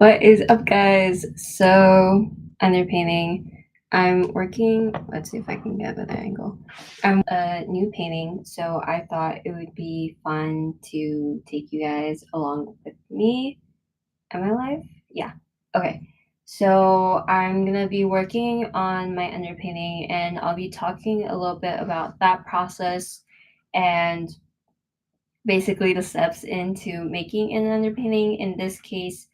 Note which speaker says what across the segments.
Speaker 1: What is up, guys? So, underpainting. I'm working, let's see if I can get a better angle. I'm a new painting, so I thought it would be fun to take you guys along with me. Am I live? Yeah. Okay. So, I'm gonna be working on my underpainting and I'll be talking a little bit about that process and basically the steps into making an underpainting. In this case,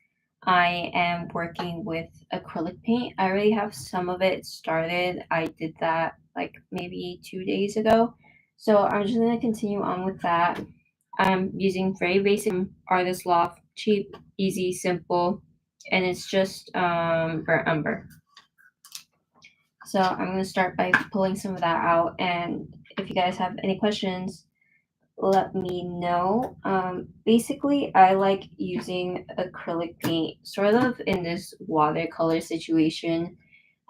Speaker 1: I am working with acrylic paint. I already have some of it started. I did that like maybe 2 days ago. So I'm just gonna continue on with that. I'm using very basic artist loft, cheap, easy, simple, and it's just burnt umber. So I'm gonna start by pulling some of that out, and if you guys have any questions, let me know. Basically, I like using acrylic paint sort of in this watercolor situation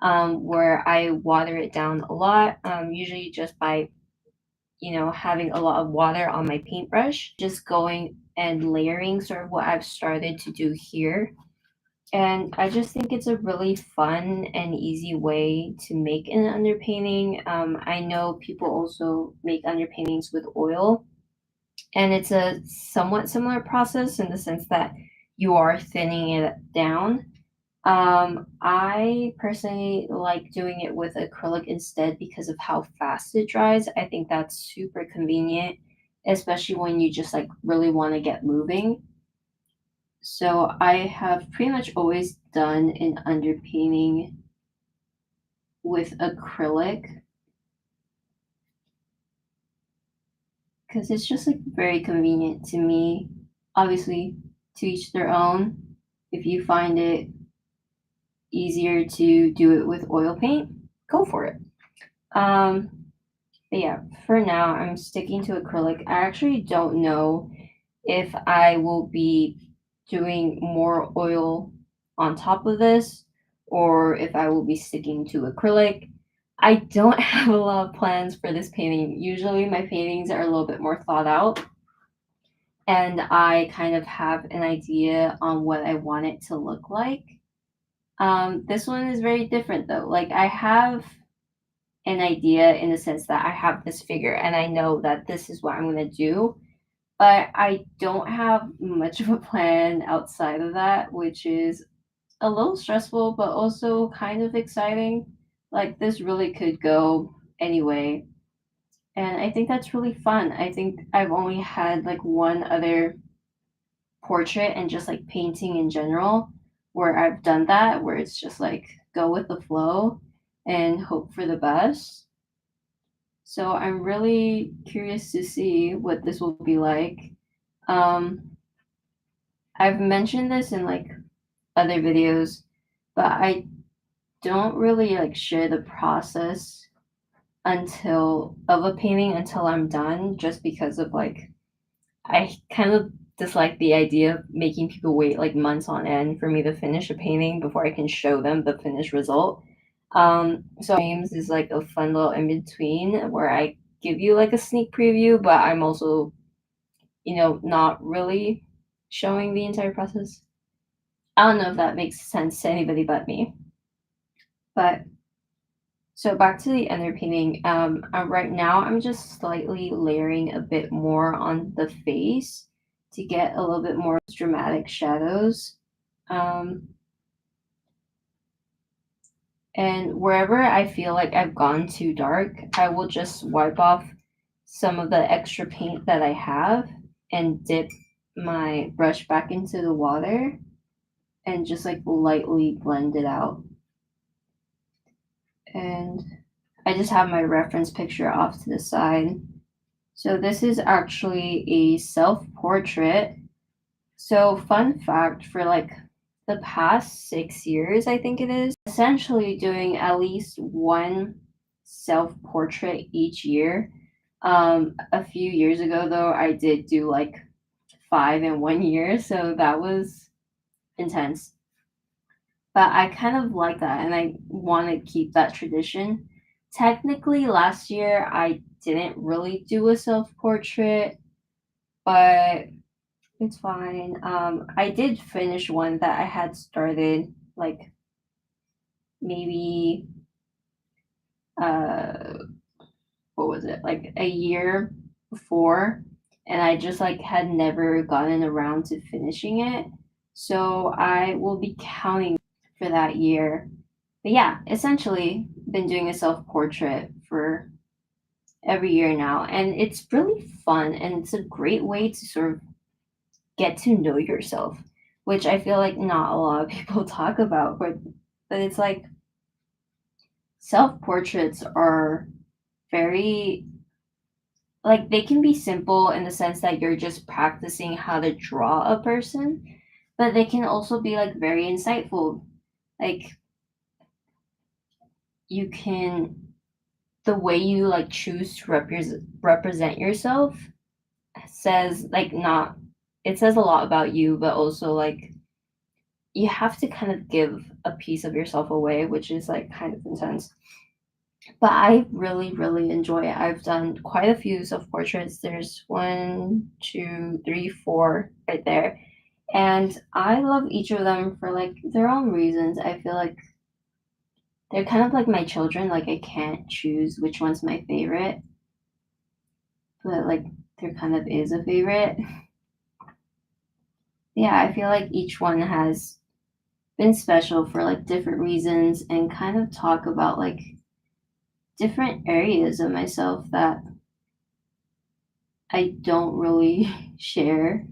Speaker 1: where I water it down a lot, usually just by, having a lot of water on my paintbrush, just going and layering sort of what I've started to do here. And I just think it's a really fun and easy way to make an underpainting. I know people also make underpaintings with oil, and it's a somewhat similar process in the sense that you are thinning it down. I personally like doing it with acrylic instead because of how fast it dries. I think that's super convenient, especially when you just like really want to get moving. So I have pretty much always done an underpainting with acrylic because it's just like very convenient to me. Obviously, to each their own. If you find it easier to do it with oil paint, go for it. Um, but yeah, for now, I'm sticking to acrylic. I actually don't know if I will be doing more oil on top of this or if I will be sticking to acrylic. I don't have a lot of plans for this painting. Usually, my paintings are a little bit more thought out and I kind of have an idea on what I want it to look like. This one is very different though. Like I have an idea in the sense that I have this figure and I know that this is what I'm gonna do, but I don't have much of a plan outside of that, which is a little stressful, but also kind of exciting. Like this really could go anyway. And I think that's really fun. I think I've only had like one other portrait and just like painting in general where I've done that, where it's just like go with the flow and hope for the best. So I'm really curious to see what this will be like. Um, I've mentioned this in like other videos, but I don't really like share the process until of a painting until I'm done, just because of like I kind of dislike the idea of making people wait like months on end for me to finish a painting before I can show them the finished result. So games is like a fun little in between where I give you like a sneak preview, but I'm also, not really showing the entire process. I don't know if that makes sense to anybody but me. But so back to the underpainting. Right now I'm just slightly layering a bit more on the face to get a little bit more dramatic shadows. Um, and wherever I feel like I've gone too dark, I will just wipe off some of the extra paint that I have and dip my brush back into the water and just like lightly blend it out. And I just have my reference picture off to the side. So this is actually a self-portrait. So fun fact, for like the past 6 years, I think it is, essentially doing at least one self-portrait each year. A few years ago though, I did do like 5 in 1 year, so that was intense. But I kind of like that and I want to keep that tradition. Technically, last year I didn't really do a self portrait, but It's fine. I did finish one that I had started like maybe uh what was it, like a year before, and I just like had never gotten around to finishing it. So I will be counting for that year. But yeah, essentially been doing a self portrait for every year now, and it's really fun and it's a great way to sort of get to know yourself, which I feel like not a lot of people talk about, but it's like self portraits are very like they can be simple in the sense that you're just practicing how to draw a person, but they can also be like very insightful. Like you can the way you like choose to represent yourself says like not it says a lot about you, but also like you have to kind of give a piece of yourself away, which is like kind of intense. But I really, really enjoy it. I've done quite a few self portraits. There's one, two, three, four right there. And I love each of them for like their own reasons. I feel like they're kind of like my children. Like I can't choose which one's my favorite, but like there kind of is a favorite. Yeah, I feel like each one has been special for like different reasons and kind of talk about like different areas of myself that I don't really share.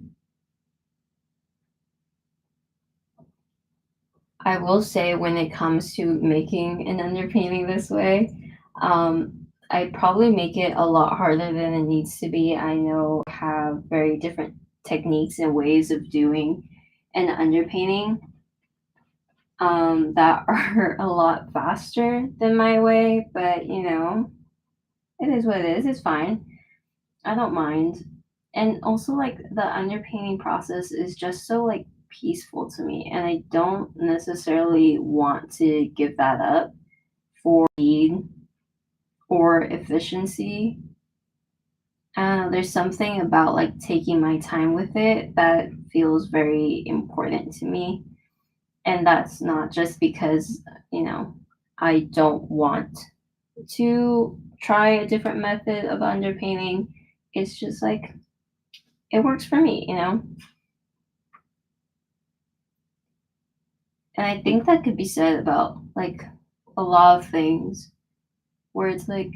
Speaker 1: I will say when it comes to making an underpainting this way, I probably make it a lot harder than it needs to be. I know I have very different techniques and ways of doing an underpainting that are a lot faster than my way, but you know, it is what it is. It's fine. I don't mind. And also like the underpainting process is just so like peaceful to me and I don't necessarily want to give that up for speed or efficiency. There's something about like taking my time with it that feels very important to me. And that's not just because, you know, I don't want to try a different method of underpainting. It's just like it works for me, you know? And I think that could be said about like a lot of things where it's like,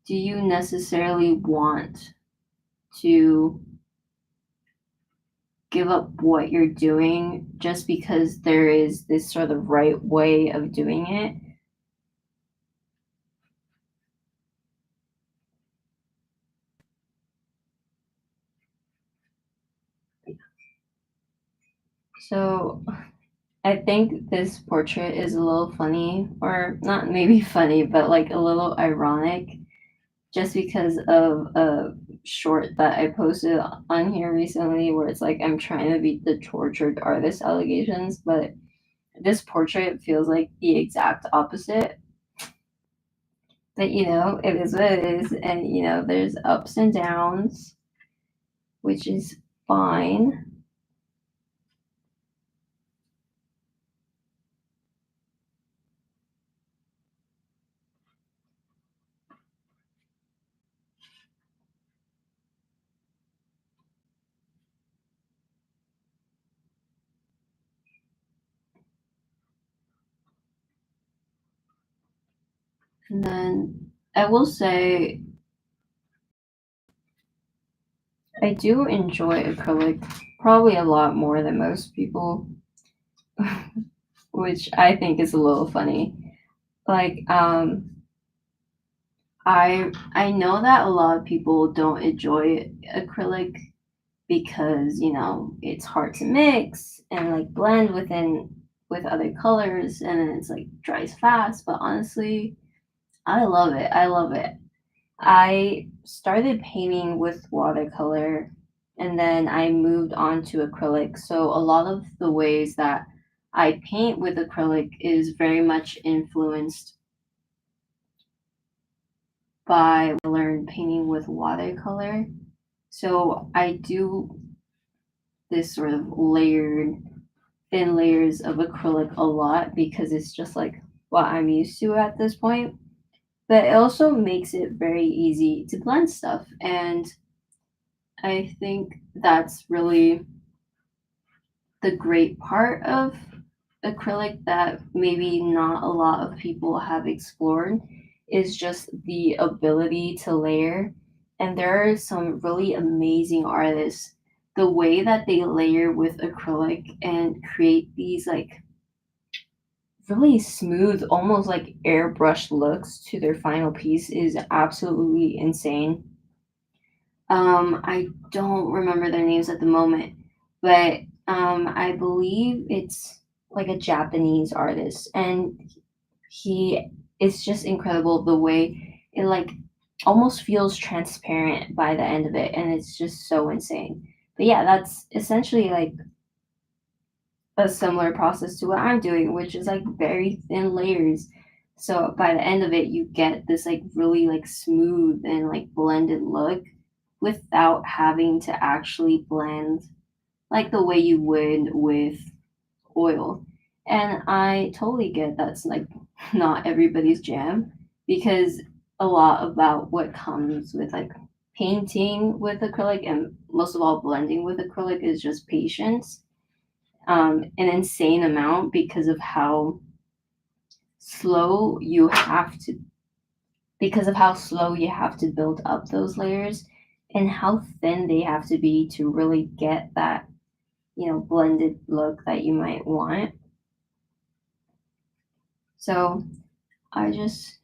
Speaker 1: do you necessarily want to give up what you're doing just because there is this sort of right way of doing it? So I think this portrait is a little funny, or not maybe funny, but like a little ironic just because of a short that I posted on here recently where it's like I'm trying to beat the tortured artist allegations, but this portrait feels like the exact opposite. But you know, it is what it is, and you know, there's ups and downs, which is fine. And then I will say I do enjoy acrylic probably a lot more than most people, which I think is a little funny. Like, I know that a lot of people don't enjoy acrylic because, you know, it's hard to mix and like blend with other colors and then it's like dries fast, but honestly, I love it. I love it. I started painting with watercolor and then I moved on to acrylic. So a lot of the ways that I paint with acrylic is very much influenced by learn painting with watercolor. So I do this sort of layered, thin layers of acrylic a lot because it's just like what I'm used to at this point. But it also makes it very easy to blend stuff. And I think that's really the great part of acrylic that maybe not a lot of people have explored is just the ability to layer. And there are some really amazing artists. The way that they layer with acrylic and create these like really smooth, almost like airbrush looks to their final piece is absolutely insane. I don't remember their names at the moment, but I believe it's like a Japanese artist, and he it's just incredible the way it like almost feels transparent by the end of it, and it's just so insane. But yeah, that's essentially like a similar process to what I'm doing, which is like very thin layers. So by the end of it, you get this like really like smooth and like blended look without having to actually blend like the way you would with oil. And I totally get that's like not everybody's jam because a lot about what comes with like painting with acrylic and most of all blending with acrylic is just patience, an insane amount because of how slow you have to build up those layers and how thin they have to be to really get that blended look that you might want. So I just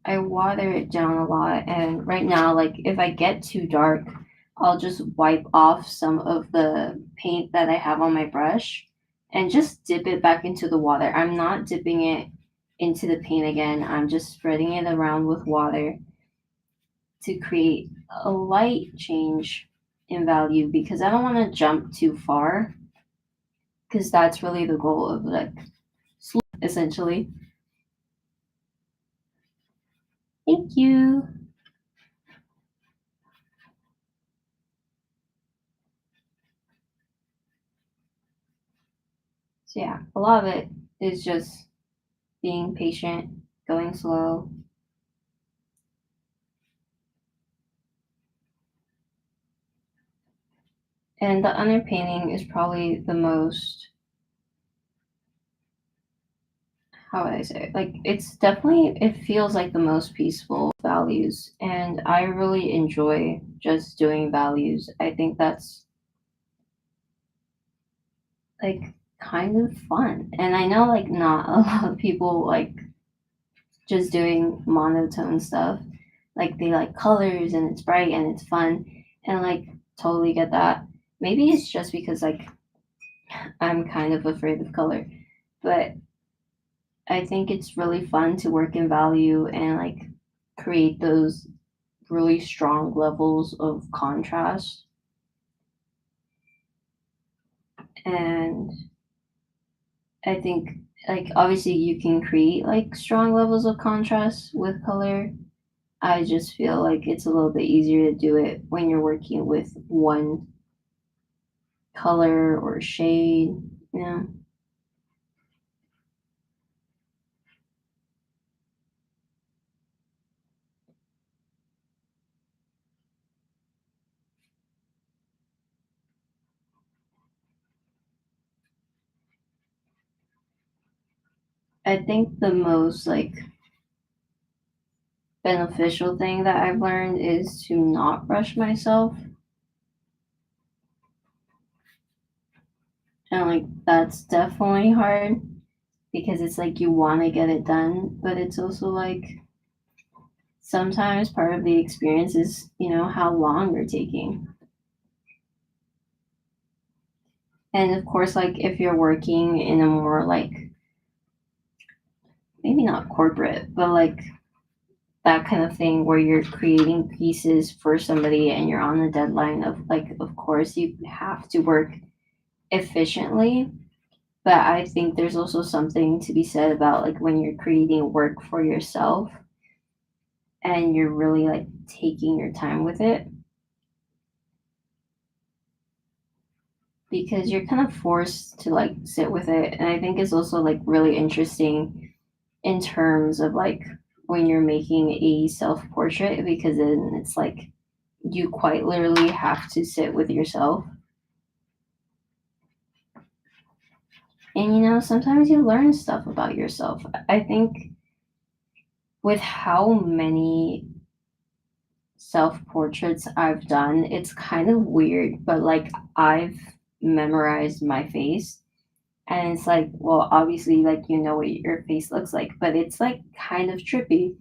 Speaker 1: I water it down a lot, and right now like if I get too dark, I'll just wipe off some of the paint that I have on my brush and just dip it back into the water. I'm not dipping it into the paint again. I'm just spreading it around with water to create a light change in value because I don't want to jump too far because that's really the goal of like essentially. Thank you. So yeah, a lot of it is just being patient, going slow. And the underpainting is probably the most, how would I say it? Like, it's definitely, it feels like the most peaceful values. And I really enjoy just doing values. I think that's like kind of fun. And I know like not a lot of people like just doing monotone stuff. Like, they like colors and it's bright and it's fun. And like, totally get that. Maybe it's just because like I'm kind of afraid of color, but I think it's really fun to work in value and like create those really strong levels of contrast. And I think like obviously you can create like strong levels of contrast with color. I just feel like it's a little bit easier to do it when you're working with one color or shade, you know. I think the most like beneficial thing that I've learned is to not rush myself. And like that's definitely hard because it's like you want to get it done, but it's also like sometimes part of the experience is, how long you're taking. And of course, like if you're working in a more like maybe not corporate, but like that kind of thing where you're creating pieces for somebody and you're on the deadline of like, of course, you have to work efficiently. But I think there's also something to be said about like when you're creating work for yourself and you're really like taking your time with it. because you're kind of forced to like sit with it. And I think it's also like really interesting in terms of like when you're making a self portrait, because then it's like you quite literally have to sit with yourself. And sometimes you learn stuff about yourself. I think with how many self portraits I've done, it's kind of weird, but like I've memorized my face. And it's like, well, obviously, like, what your face looks like, but it's like kind of trippy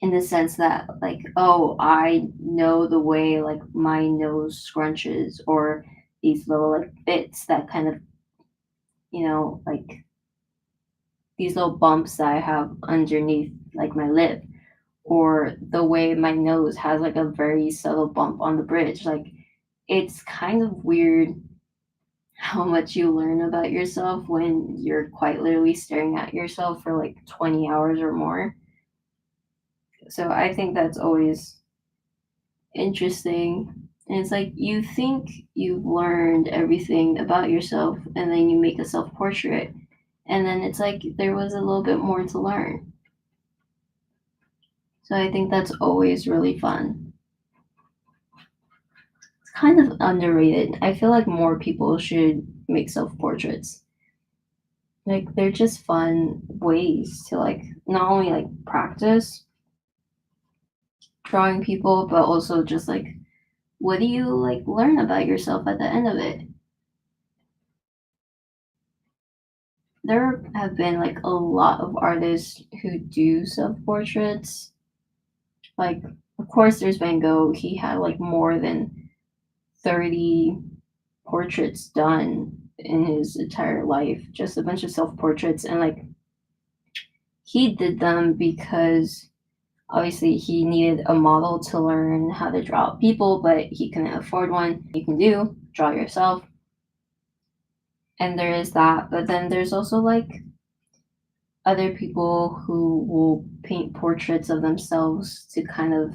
Speaker 1: in the sense that, like, oh, I know the way like my nose scrunches, or these little like bits that kind of, like these little bumps that I have underneath like my lip, or the way my nose has like a very subtle bump on the bridge. Like, it's kind of weird how much you learn about yourself when you're quite literally staring at yourself for like 20 hours or more. So I think that's always interesting. And it's like you think you've learned everything about yourself, and then you make a self portrait, and then it's like there was a little bit more to learn. So I think that's always really fun. It's kind of underrated. I feel like more people should make self portraits. Like, they're just fun ways to like not only like practice drawing people, but also just like what do you like learn about yourself at the end of it? There have been like a lot of artists who do self portraits. Like, of course, there's Van Gogh. He had like more than 30 portraits done in his entire life, just a bunch of self portraits. And like, he did them because obviously he needed a model to learn how to draw people, but he couldn't afford one. You can do draw yourself. And there is that. But then there's also like other people who will paint portraits of themselves to kind of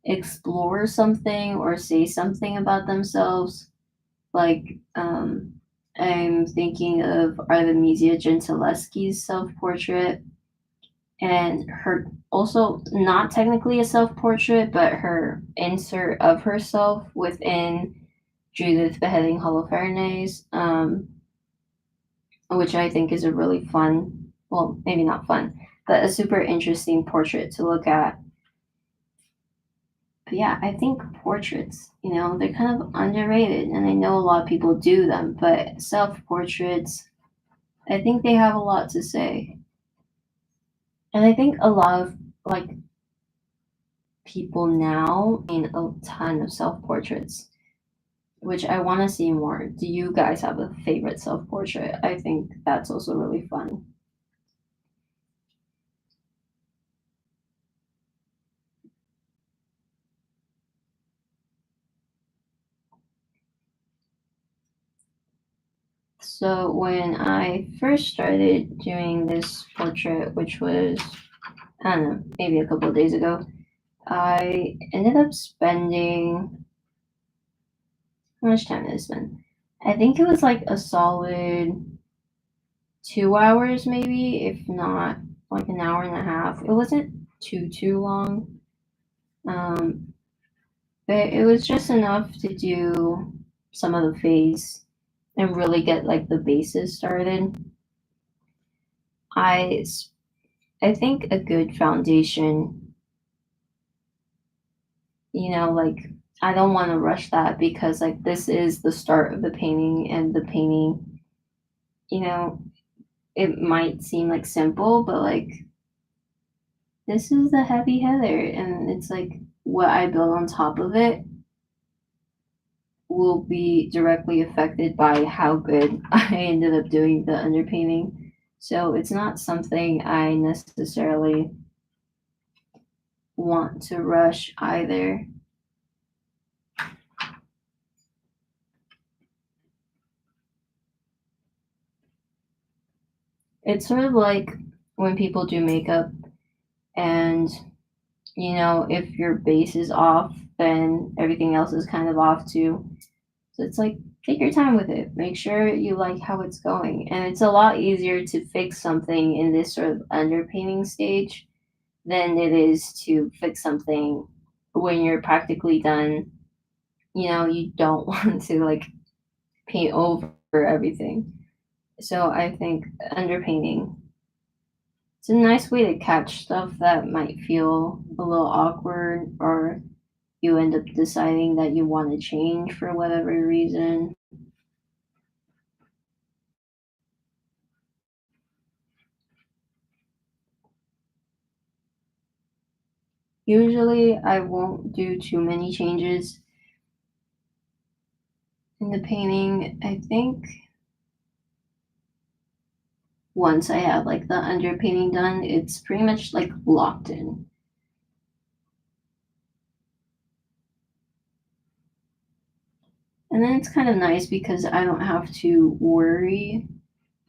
Speaker 1: explore something or say something about themselves. Like, I'm thinking of Artemisia Gentileschi's self portrait, and her also not technically a self portrait, but her insert of herself within Judith beheading Holofernes, which I think is a really fun, well, maybe not fun, but a super interesting portrait to look at. But yeah, I think portraits, they're kind of underrated, and I know a lot of people do them, but self portraits, I think they have a lot to say. And I think a lot of like people now in a ton of self portraits, which I want to see more. Do you guys have a favorite self portrait? I think that's also really fun. So when I first started doing this portrait, which was, I don't know, maybe a couple of days ago, I ended up spending, how much time did I spend? I think it was like a solid 2 hours, maybe, if not like an hour and a half. It wasn't too long. Um, but it was just enough to do some of the face and really get like the bases started. I I think a good foundation, like I don't want to rush that, because like this is the start of the painting, and the painting, you know, it might seem like simple, but like this is the heavy heather, and it's like what I build on top of it will be directly affected by how good I ended up doing the underpainting. So it's not something I necessarily want to rush either. It's sort of like when people do makeup, and if your base is off, then everything else is kind of off too. So it's like take your time with it. Make sure you like how it's going. And it's a lot easier to fix something in this sort of underpainting stage than it is to fix something when you're practically done. You know, you don't want to like paint over everything. So I think underpainting, it's a nice way to catch stuff that might feel a little awkward, or you end up deciding that you want to change for whatever reason. Usually, I won't do too many changes in the painting. I think once I have like the underpainting done, it's pretty much like locked in. And then it's kind of nice because I don't have to worry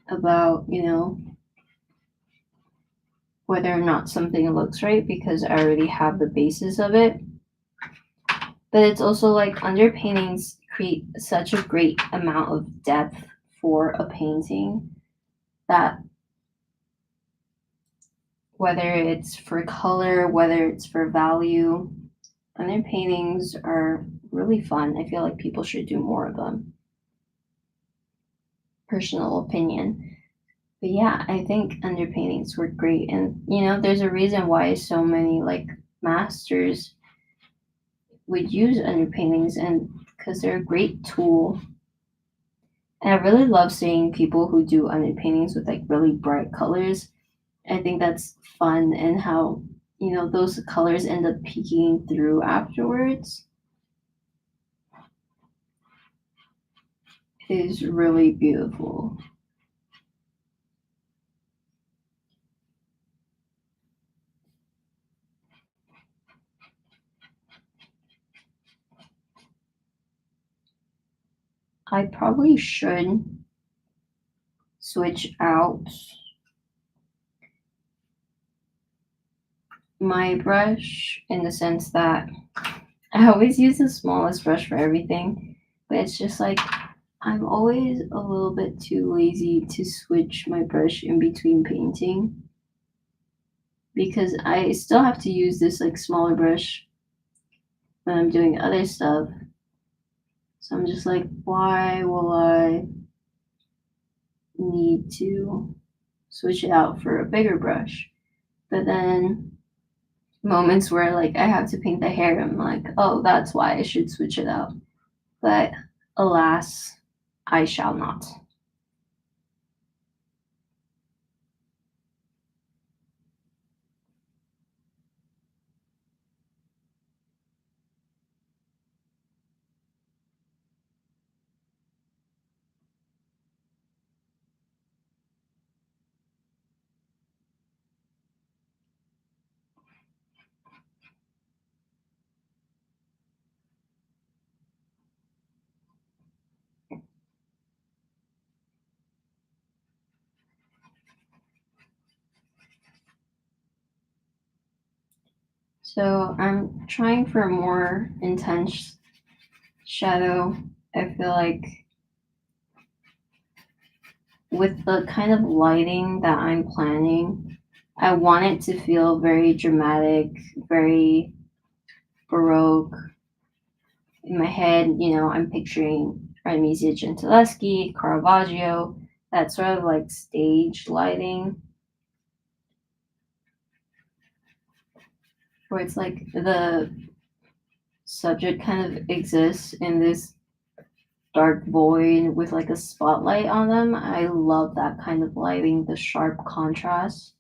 Speaker 1: about, whether or not something looks right because I already have the basis of it. But it's also like underpaintings create such a great amount of depth for a painting that whether it's for color, whether it's for value, underpaintings are really fun. I feel like people should do more of them. Personal opinion. But yeah, I think underpaintings were great. And there's a reason why so many like masters would use underpaintings, and because they're a great tool. And I really love seeing people who do underpaintings with like really bright colors. I think that's fun, and how those colors end up peeking through afterwards is really beautiful. I probably should switch out my brush in the sense that I always use the smallest brush for everything, but it's just like I'm always a little bit too lazy to switch my brush in between painting because I still have to use this like smaller brush when I'm doing other stuff. So I'm just like, why will I need to switch it out for a bigger brush? But then moments where like I have to paint the hair, I'm like, oh, that's why I should switch it out. But alas, I shall not. So I'm trying for a more intense shadow. I feel like with the kind of lighting that I'm planning, I want it to feel very dramatic, very baroque. In my head, I'm picturing Artemisia Gentileschi, Caravaggio, that sort of like stage lighting, where it's like the subject kind of exists in this dark void with like a spotlight on them. I love that kind of lighting, the sharp contrast.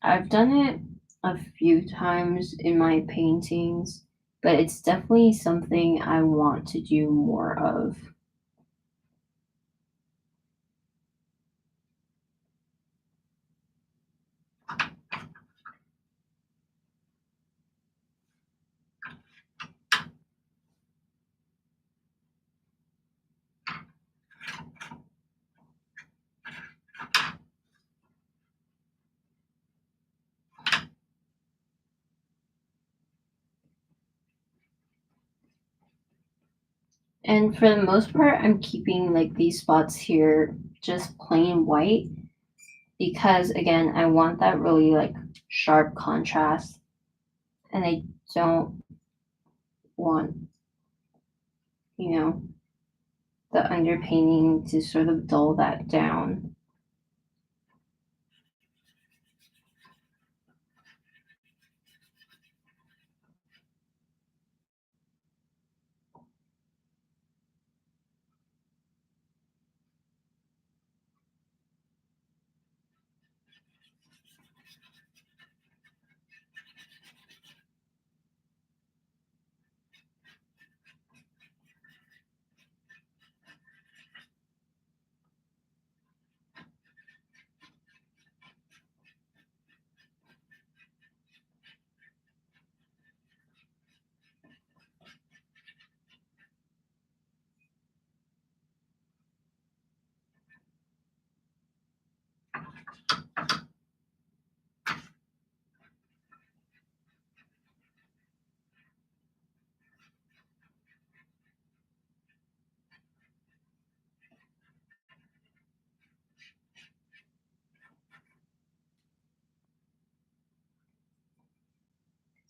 Speaker 1: I've done it a few times in my paintings, but it's definitely something I want to do more of. And for the most part, I'm keeping like these spots here just plain white because again, I want that really like sharp contrast and I don't want, you know, the underpainting to sort of dull that down.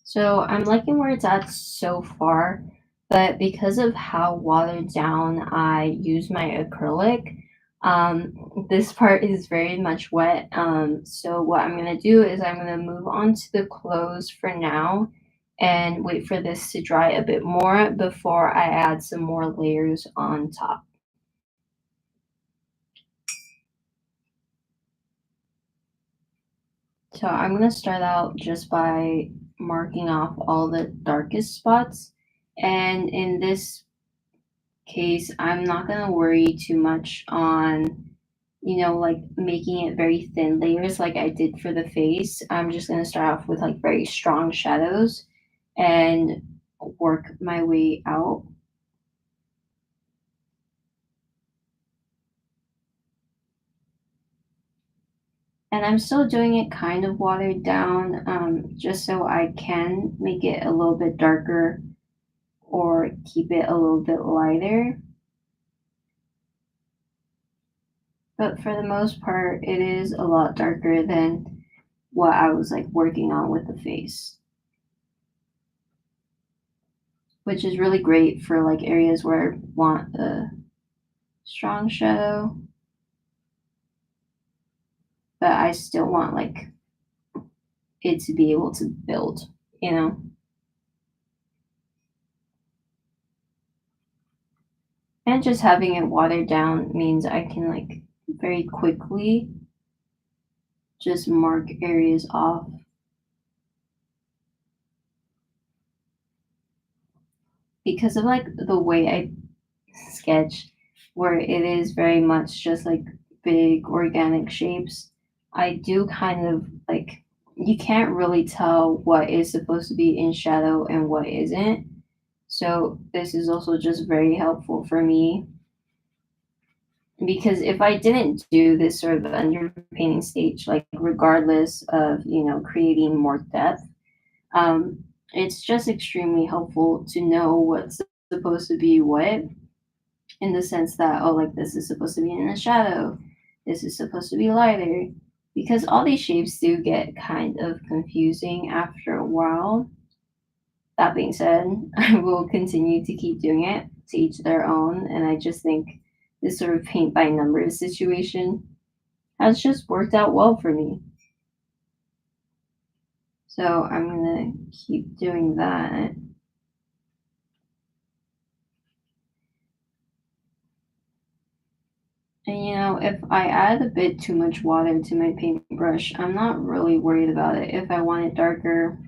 Speaker 1: So I'm liking where it's at so far, but because of how watered down I use my acrylic, this part is very much wet. So what I'm gonna do is I'm gonna move on to the clothes for now and wait for this to dry a bit more before I add some more layers on top. So I'm gonna start out just by marking off all the darkest spots. And in this case, I'm not gonna worry too much on, like making it very thin layers like I did for the face. I'm just gonna start off with like very strong shadows and work my way out. And I'm still doing it kind of watered down, just so I can make it a little bit darker or keep it a little bit lighter. But for the most part, it is a lot darker than what I was like working on with the face, which is really great for like areas where I want a strong shadow, but I still want like it to be able to build, you know? And just having it watered down means I can like very quickly just mark areas off because of like the way I sketch, where it is very much just like big organic shapes. I do kind of like, you can't really tell what is supposed to be in shadow and what isn't. So this is also just very helpful for me because if I didn't do this sort of underpainting stage, like regardless of, creating more depth, um, it's just extremely helpful to know what's supposed to be what in the sense that, oh, like this is supposed to be in the shadow, this is supposed to be lighter, because all these shapes do get kind of confusing after a while. That being said, I will continue to keep doing it, to each their own, and I just think this sort of paint by numbers situation has just worked out well for me. So I'm gonna keep doing that. And if I add a bit too much water to my paintbrush, I'm not really worried about it. If I want it darker,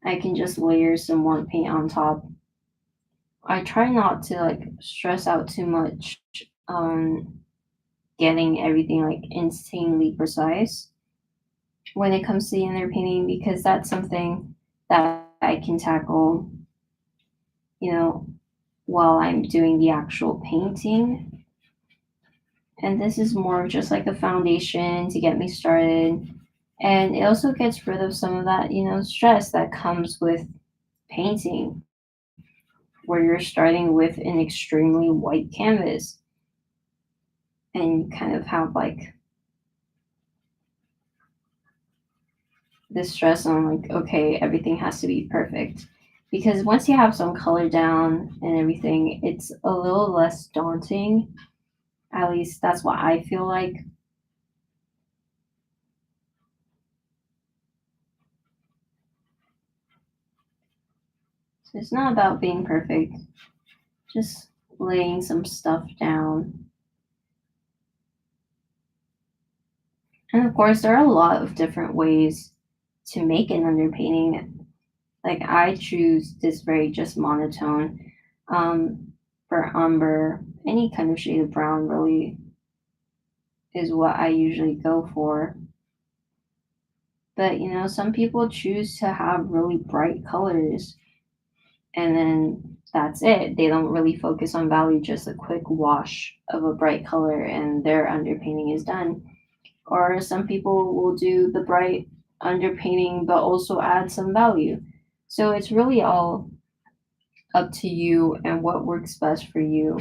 Speaker 1: I can just layer some more paint on top. I try not to like stress out too much on getting everything like insanely precise when it comes to the inner painting because that's something that I can tackle, you know, while I'm doing the actual painting. And this is more of just like a foundation to get me started. And it also gets rid of some of that, stress that comes with painting. where you're starting with an extremely white canvas and you kind of have like this stress on like, okay, everything has to be perfect. Because once you have some color down and everything, it's a little less daunting. At least that's what I feel like. So it's not about being perfect, just laying some stuff down. And of course, there are a lot of different ways to make an underpainting. Like I choose this very just monotone. For umber, any kind of shade of brown really is what I usually go for. But some people choose to have really bright colors and then that's it. They don't really focus on value, just a quick wash of a bright color and their underpainting is done. Or some people will do the bright underpainting but also add some value. So it's really all up to you and what works best for you.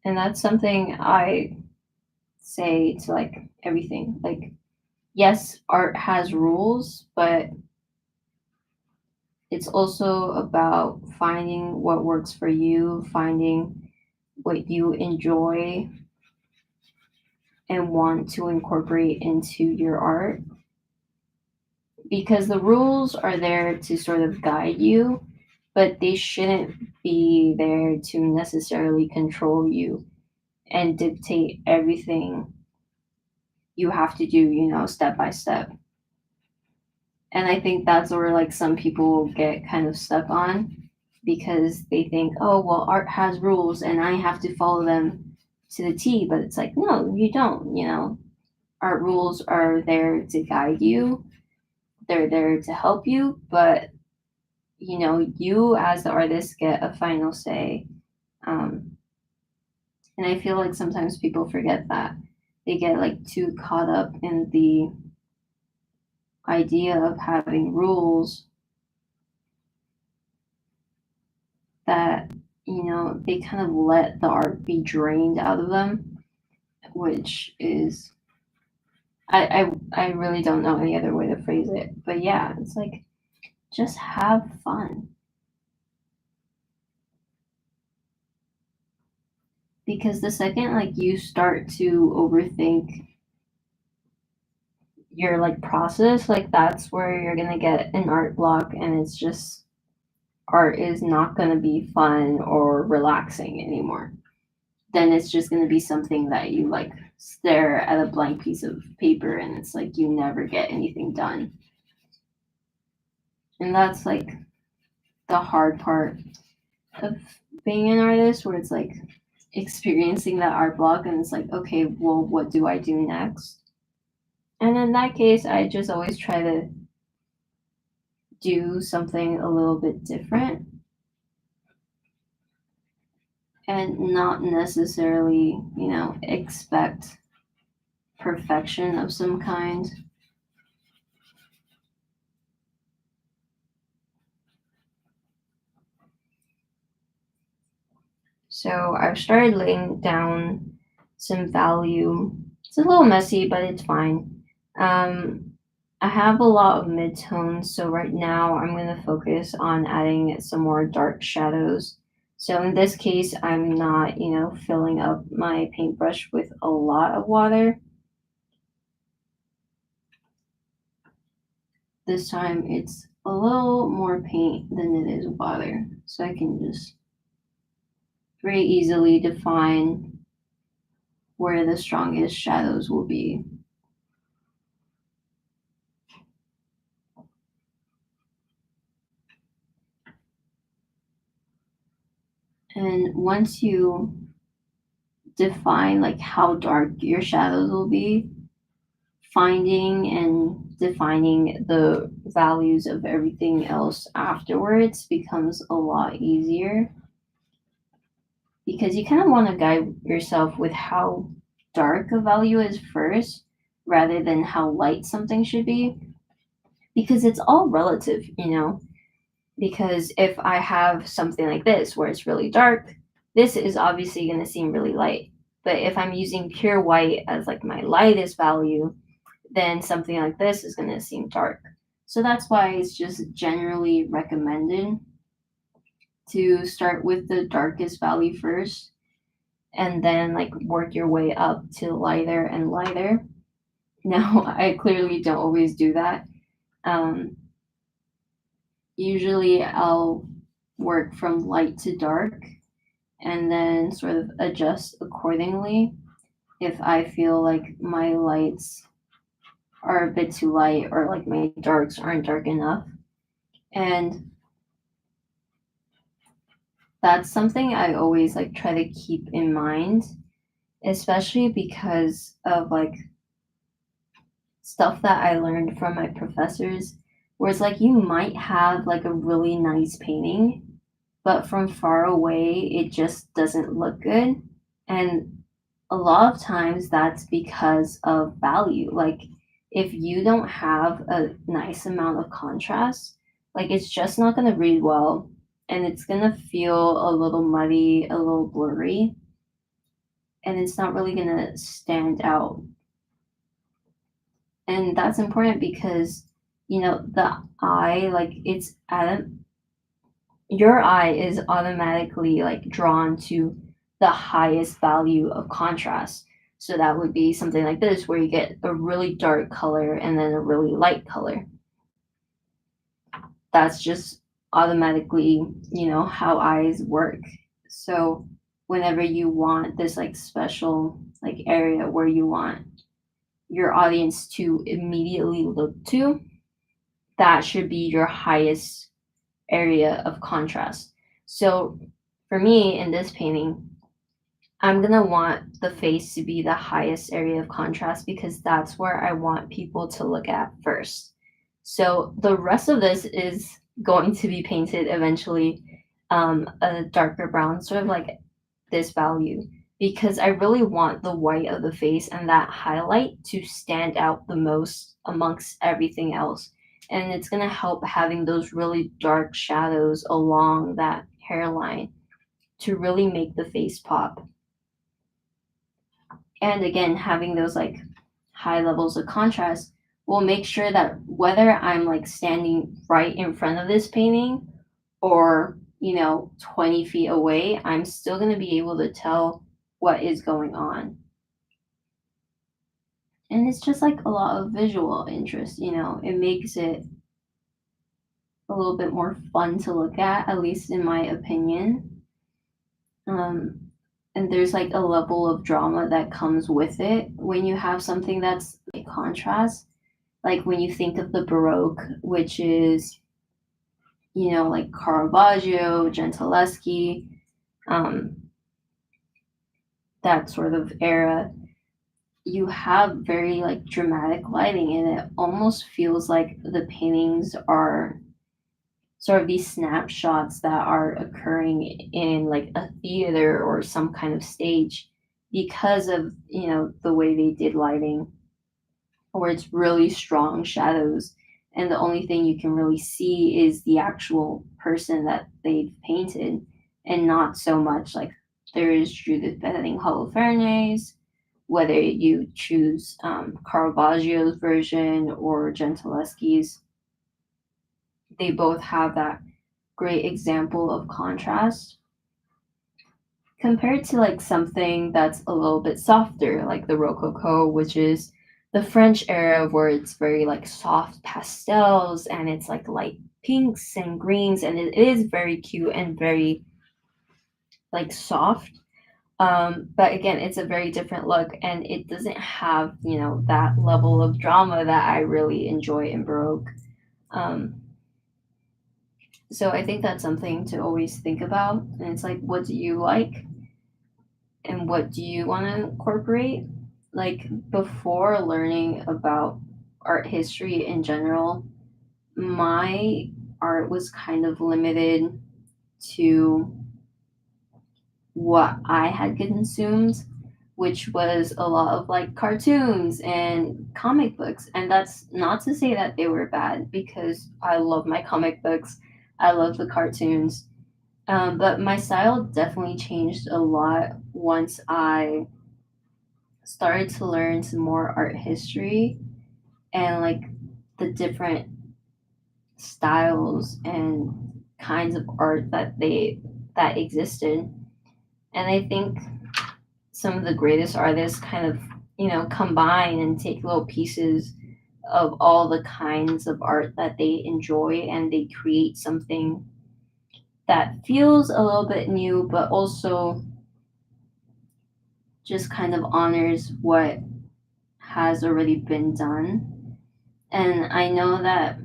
Speaker 1: And that's something I say to like everything. Like, yes, art has rules, but it's also about finding what works for you, finding what you enjoy and want to incorporate into your art. Because the rules are there to sort of guide you, but they shouldn't be there to necessarily control you and dictate everything you have to do, step by step. And I think that's where like some people get kind of stuck on because they think, oh, well, art has rules and I have to follow them to the T. But it's like, no, you don't. Art rules are there to guide you, they're there to help you, but you as the artist get a final say. Um, and I feel like sometimes people forget that. They get like too caught up in the idea of having rules that they kind of let the art be drained out of them, which is I really don't know any other way to phrase it, but yeah, it's like just have fun because the second like you start to overthink your like process, like that's where you're gonna get an art block, and it's just art is not gonna be fun or relaxing anymore. Then it's just going to be something that you like stare at a blank piece of paper and it's like you never get anything done. And that's like the hard part of being an artist, where it's like experiencing that art block and it's like, okay, well, what do I do next? And in that case, I just always try to do something a little bit different and not necessarily, expect perfection of some kind. So I've started laying down some value. It's a little messy, but it's fine. Um, I have a lot of midtones, so right now I'm going to focus on adding some more dark shadows. So in this case, I'm not, filling up my paintbrush with a lot of water. This time it's a little more paint than it is water, so I can just very easily define where the strongest shadows will be. And once you define like how dark your shadows will be, finding and defining the values of everything else afterwards becomes a lot easier because you kind of want to guide yourself with how dark a value is first rather than how light something should be because it's all relative. Because if I have something like this where it's really dark, this is obviously going to seem really light. But if I'm using pure white as like my lightest value, then something like this is going to seem dark. So that's why it's just generally recommended to start with the darkest value first and then like work your way up to lighter and lighter. Now, I clearly don't always do that. Um, Usually, I'll work from light to dark and then sort of adjust accordingly if I feel like my lights are a bit too light or like my darks aren't dark enough. And that's something I always like try to keep in mind, especially because of like stuff that I learned from my professors, where it's like you might have like a really nice painting, but from far away it just doesn't look good. And a lot of times that's because of value. Like if you don't have a nice amount of contrast, like it's just not going to read well and it's going to feel a little muddy, a little blurry, and it's not really going to stand out. And that's important because the eye, like your eye is automatically like drawn to the highest value of contrast. So that would be something like this where you get a really dark color and then a really light color. That's just automatically, how eyes work. So whenever you want this like special like area where you want your audience to immediately look to, that should be your highest area of contrast. So for me in this painting, I'm gonna want the face to be the highest area of contrast because that's where I want people to look at first. So the rest of this is going to be painted eventually a darker brown, sort of like this value, because I really want the white of the face and that highlight to stand out the most amongst everything else. And it's going to help having those really dark shadows along that hairline to really make the face pop. And again, having those like high levels of contrast will make sure that whether I'm like standing right in front of this painting or 20 feet away, I'm still going to be able to tell what is going on. And it's just like a lot of visual interest, it makes it a little bit more fun to look at least in my opinion. um, and there's like a level of drama that comes with it when you have something that's a contrast, like when you think of the Baroque, which is like Caravaggio, Gentileschi, um, that sort of era. You have very like dramatic lighting and it almost feels like the paintings are sort of these snapshots that are occurring in like a theater or some kind of stage because of the way they did lighting, where it's really strong shadows and the only thing you can really see is the actual person that they've painted, and not so much like there is Judith Bethany Holofernes, whether you choose Caravaggio's version or Gentileschi's. They both have that great example of contrast compared to like something that's a little bit softer, like the Rococo, which is the French era where it's very like soft pastels and it's like light pinks and greens and it is very cute and very like soft. But again, it's a very different look and it doesn't have, that level of drama that I really enjoy in Baroque. Um, so I think that's something to always think about. And it's like, what do you like? And what do you want to incorporate? Like before learning about art history in general, my art was kind of limited to what I had consumed, which was a lot of like cartoons and comic books. And that's not to say that they were bad because I love my comic books. I love the cartoons. But my style definitely changed a lot once I started to learn some more art history and like the different styles and kinds of art that existed. And I think some of the greatest artists kind of, combine and take little pieces of all the kinds of art that they enjoy and they create something that feels a little bit new, but also just kind of honors what has already been done. And I know that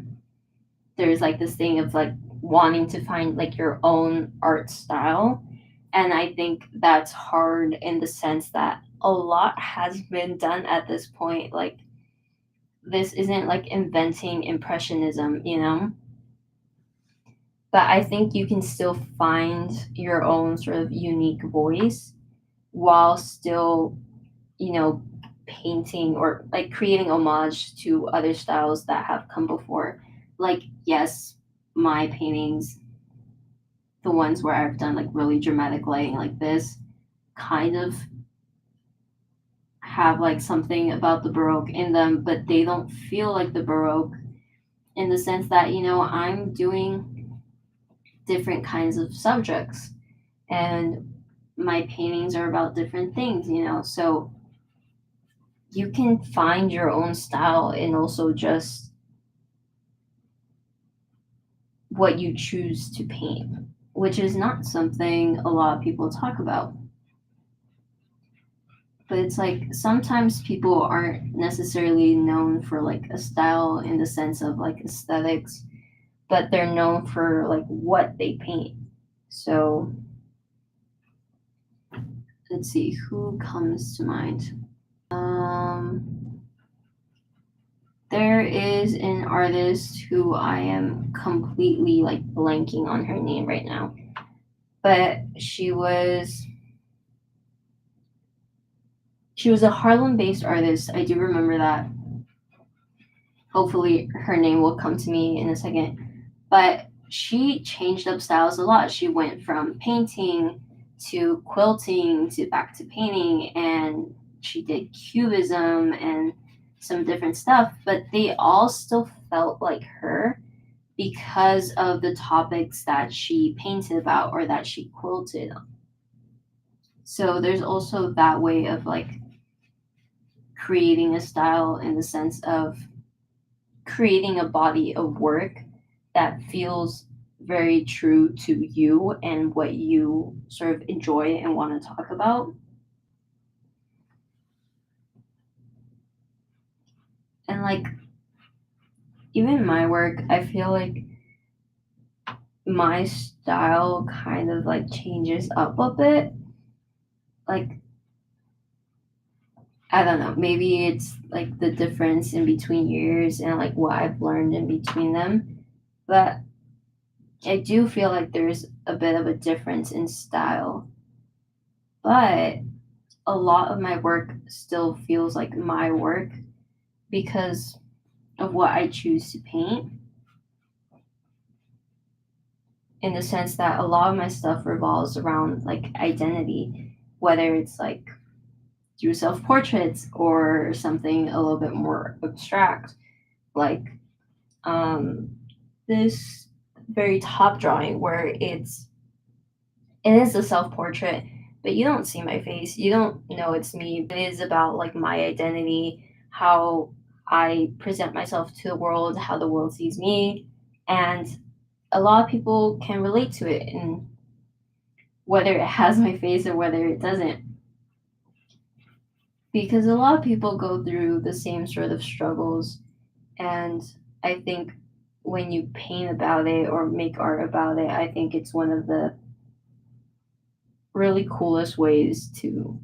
Speaker 1: there's like this thing of like wanting to find like your own art style. And I think that's hard in the sense that a lot has been done at this point. Like, this isn't like inventing impressionism, But I think you can still find your own sort of unique voice while still, you know, painting or like creating homage to other styles that have come before. Like, yes, my paintings, the ones where I've done like really dramatic lighting like this, kind of have like something about the Baroque in them, but they don't feel like the Baroque in the sense that, I'm doing different kinds of subjects and my paintings are about different things, So you can find your own style and also just what you choose to paint, which is not something a lot of people talk about. But it's like sometimes people aren't necessarily known for like a style in the sense of like aesthetics, but they're known for like what they paint. So let's see who comes to mind. There is an artist who I am completely like blanking on her name right now, but she was a Harlem-based artist. I do remember that. Hopefully, her name will come to me in a second. But she changed up styles a lot. She went from painting to quilting to back to painting, and she did cubism and some different stuff, but they all still felt like her because of the topics that she painted about or that she quilted. So there's also that way of like creating a style in the sense of creating a body of work that feels very true to you and what you sort of enjoy and want to talk about. And like even my work, I feel like my style kind of like changes up a bit. Like, I don't know, maybe it's like the difference in between years and like what I've learned in between them. But I do feel like there's a bit of a difference in style. But a lot of my work still feels like my work because of what I choose to paint, in the sense that a lot of my stuff revolves around like identity, whether it's like through self portraits or something a little bit more abstract, like um, this very top drawing where it is a self portrait, but you don't see my face. You don't know it's me. It is about like my identity, how I present myself to the world, how the world sees me, and a lot of people can relate to it, and whether it has my face or whether it doesn't, because a lot of people go through the same sort of struggles, and I think when you paint about it or make art about it, I think it's one of the really coolest ways to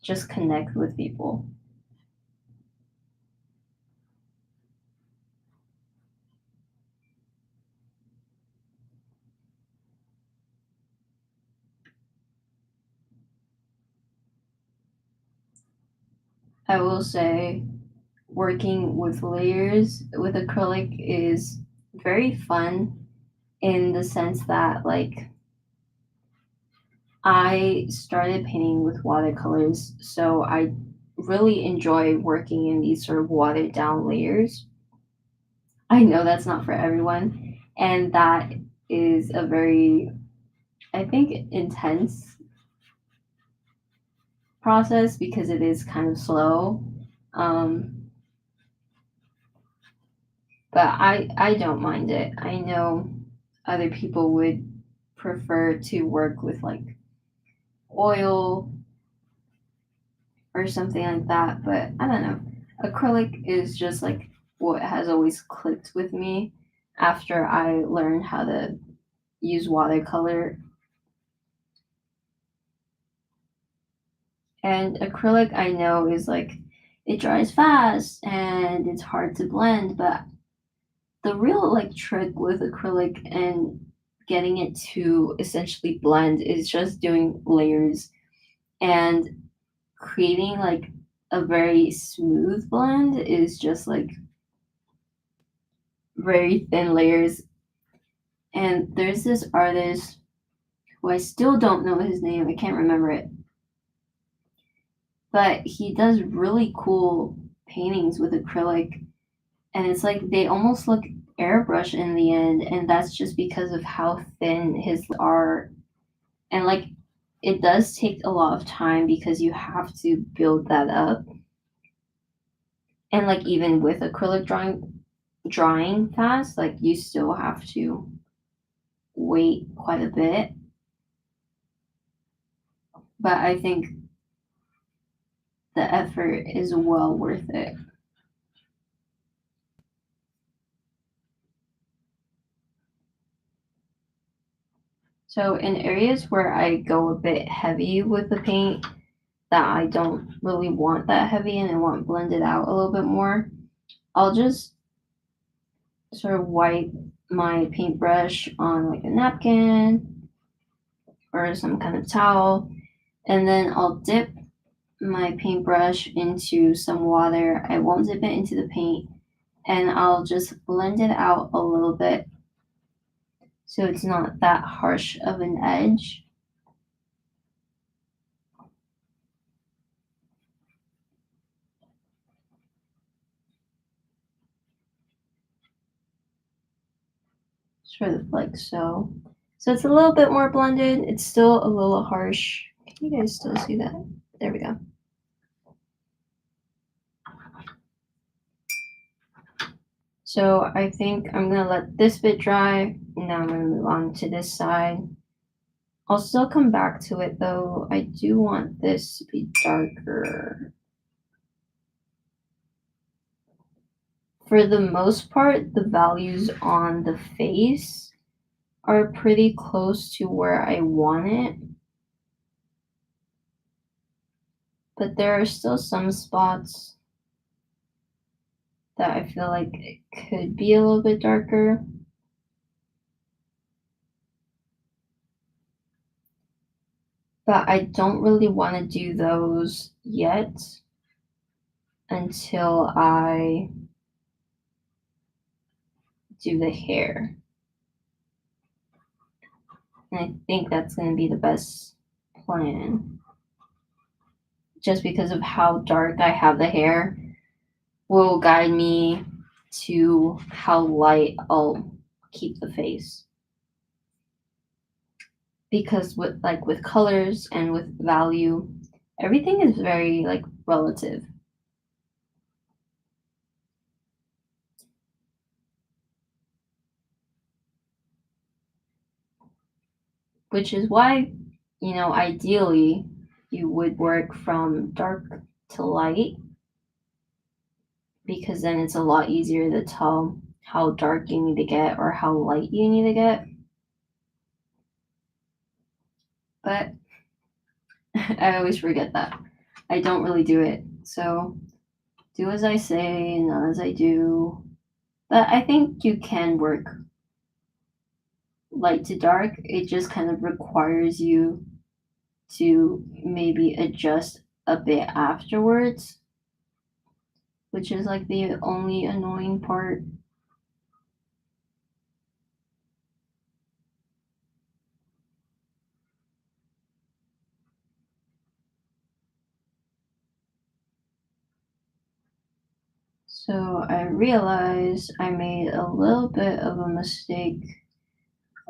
Speaker 1: just connect with people. I will say working with layers with acrylic is very fun in the sense that like I started painting with watercolors, so I really enjoy working in these sort of watered down layers. I know that's not for everyone, and that is a very, I think, intense process because it is kind of slow. Um, but I don't mind it. I know other people would prefer to work with like oil or something like that, but I don't know. Acrylic is just like what has always clicked with me after I learned how to use watercolor. And acrylic I know is like it dries fast and it's hard to blend, but the real like trick with acrylic and getting it to essentially blend is just doing layers and creating like a very smooth blend is just like very thin layers. And there's this artist who I still don't know his name, I can't remember it, but he does really cool paintings with acrylic. And it's like they almost look airbrush in the end, and that's just because of how thin his are. And like it does take a lot of time because you have to build that up. And like even with acrylic drying fast, like you still have to wait quite a bit. But I think the effort is well worth it. So in areas where I go a bit heavy with the paint that I don't really want that heavy and I want blended out a little bit more, I'll just sort of wipe my paintbrush on like a napkin or some kind of towel, and then I'll dip my paintbrush into some water. I won't dip it into the paint, and I'll just blend it out a little bit so it's not that harsh of an edge. Sort of like so. So it's a little bit more blended. It's still a little harsh. Can you guys still see that? There we go. So I think I'm gonna let this bit dry. Now I'm gonna move on to this side. I'll still come back to it though. I do want this to be darker. For the most part, the values on the face are pretty close to where I want it. But there are still some spots that I feel like it could be a little bit darker. But I don't really want to do those yet until I do the hair. And I think that's going to be the best plan. Just because of how dark I have the hair will guide me to how light I'll keep the face. Because with colors and with value, everything is very like relative. Which is why, ideally you would work from dark to light because then it's a lot easier to tell how dark you need to get or how light you need to get. But I always forget that. I don't really do it. So do as I say, not as I do. But I think you can work light to dark. It just kind of requires you to maybe adjust a bit afterwards, which is like the only annoying part. So I realized I made a little bit of a mistake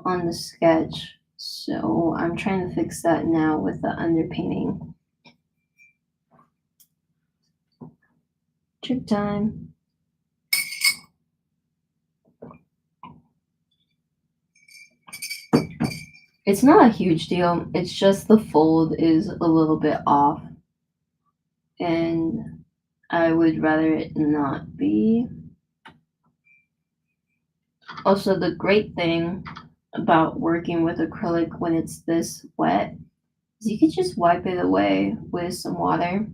Speaker 1: on the sketch. So I'm trying to fix that now with the underpainting. Trick time. It's not a huge deal. It's just the fold is a little bit off. And I would rather it not be. Also, the great thing about working with acrylic when it's this wet is you can just wipe it away with some water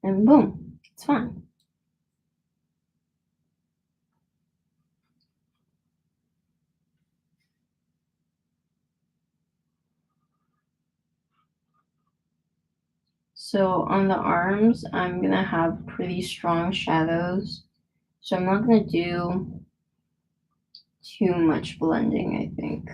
Speaker 1: and boom, it's fine. So on the arms, I'm gonna have pretty strong shadows. So I'm not gonna do too much blending, I think.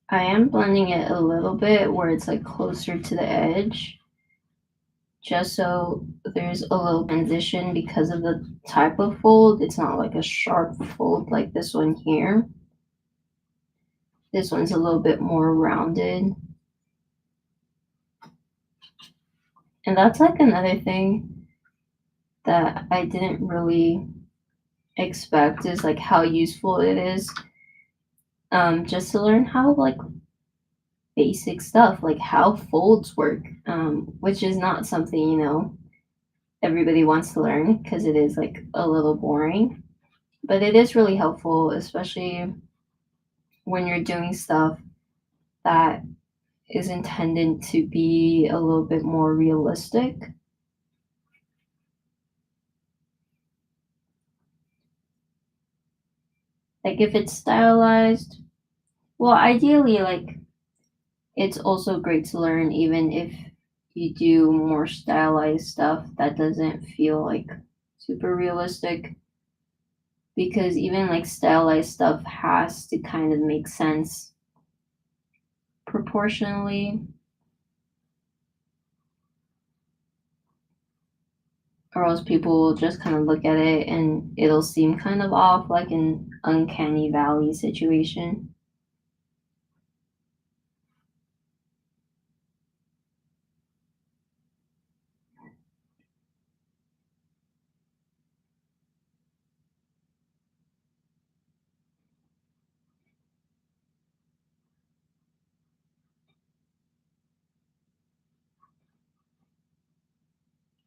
Speaker 1: I am blending it a little bit where it's like closer to the edge, just so there's a little transition because of the type of fold. It's not like a sharp fold like this one here. This one's a little bit more rounded. And that's like another thing that I didn't really expect is like how useful it is. Just to learn how like basic stuff, like how folds work, which is not something, everybody wants to learn because it is like a little boring. But it is really helpful, especially when you're doing stuff that is intended to be a little bit more realistic. Like if it's stylized, well, ideally, like it's also great to learn even if you do more stylized stuff that doesn't feel like super realistic, because even like stylized stuff has to kind of make sense proportionally, or else people will just kind of look at it and it'll seem kind of off, like an uncanny valley situation.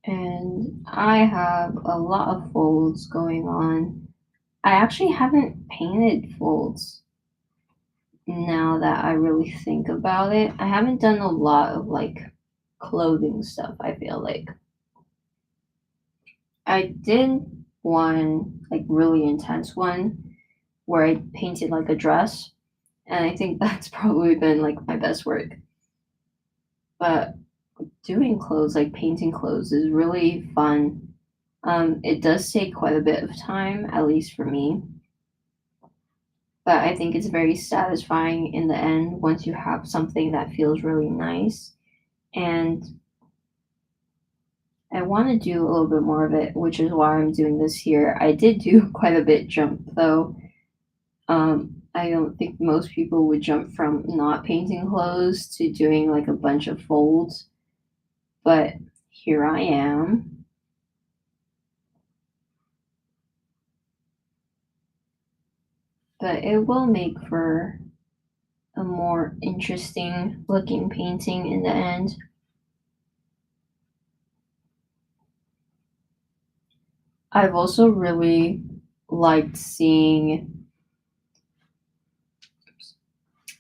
Speaker 1: And I have a lot of folds going on. I actually haven't painted folds now that I really think about it. I haven't done a lot of like clothing stuff, I feel like. I did one like really intense one where I painted like a dress, and I think that's probably been like my best work. But doing clothes, like painting clothes, is really fun. It does take quite a bit of time, at least for me, but I think it's very satisfying in the end once you have something that feels really nice. And I want to do a little bit more of it, which is why I'm doing this here. I did do quite a bit jump though. I don't think most people would jump from not painting clothes to doing like a bunch of folds, but here I am. But it will make for a more interesting looking painting in the end. I've also really liked seeing,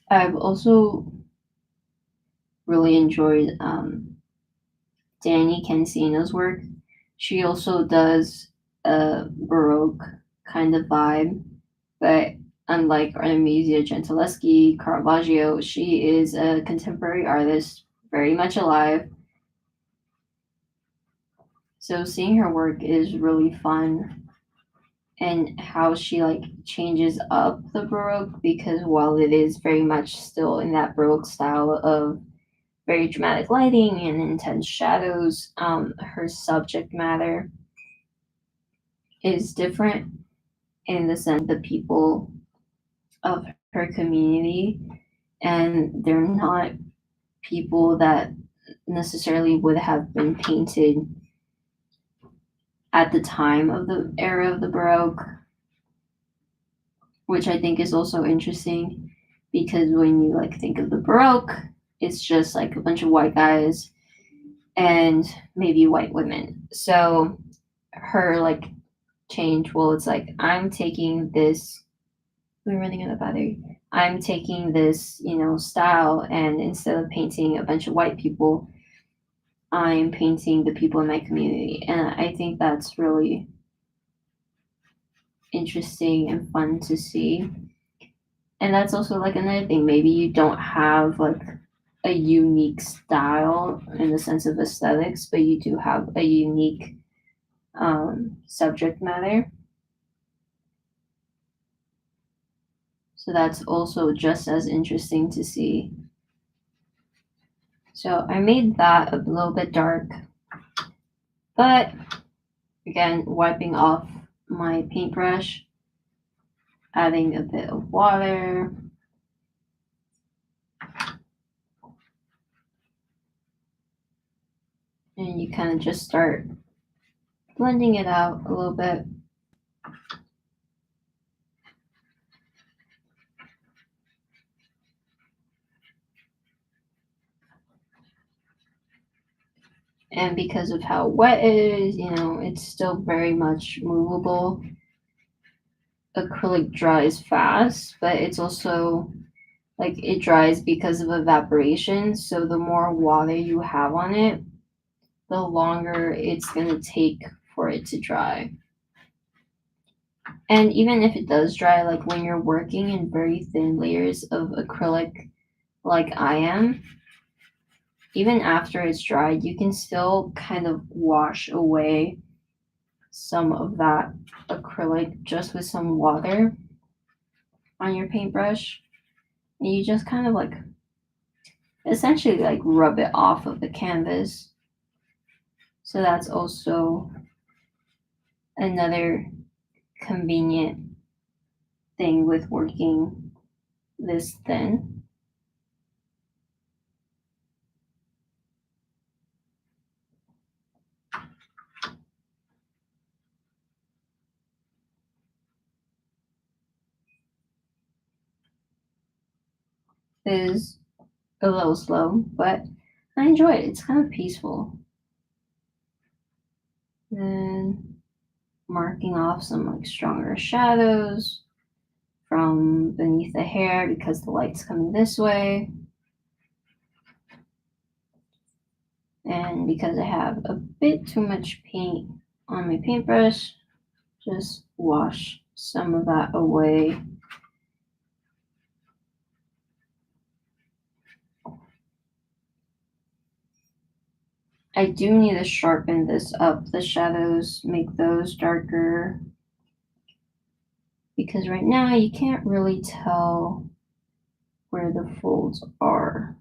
Speaker 1: I've also really enjoyed Danny Cancino's work. She also does a Baroque kind of vibe, but unlike Artemisia Gentileschi, Caravaggio, she is a contemporary artist, very much alive. So seeing her work is really fun, and how she like changes up the Baroque, because while it is very much still in that Baroque style of very dramatic lighting and intense shadows, her subject matter is different in the sense the people of her community, and they're not people that necessarily would have been painted at the time of the era of the Baroque, which I think is also interesting because when you like think of the Baroque, it's just like a bunch of white guys and maybe white women. So her like change, well, it's like I'm taking this. We're running out of battery. I'm taking this, style, and instead of painting a bunch of white people, I'm painting the people in my community. And I think that's really interesting and fun to see. And that's also like another thing. Maybe you don't have like a unique style in the sense of aesthetics, but you do have a unique subject matter. So that's also just as interesting to see. So I made that a little bit dark, but again, wiping off my paintbrush, adding a bit of water, and you kind of just start blending it out a little bit. And because of how wet it is, it's still very much movable. Acrylic dries fast, but it's also like it dries because of evaporation. So the more water you have on it, the longer it's going to take for it to dry. And even if it does dry, like when you're working in very thin layers of acrylic, like I am, even after it's dried, you can still kind of wash away some of that acrylic just with some water on your paintbrush. And you just kind of like essentially like rub it off of the canvas. So that's also another convenient thing with working this thin. It is a little slow, but I enjoy it. It's kind of peaceful. Then marking off some like stronger shadows from beneath the hair because the light's coming this way. And because I have a bit too much paint on my paintbrush, just wash some of that away. I do need to sharpen this up, the shadows, make those darker, because right now you can't really tell where the folds are.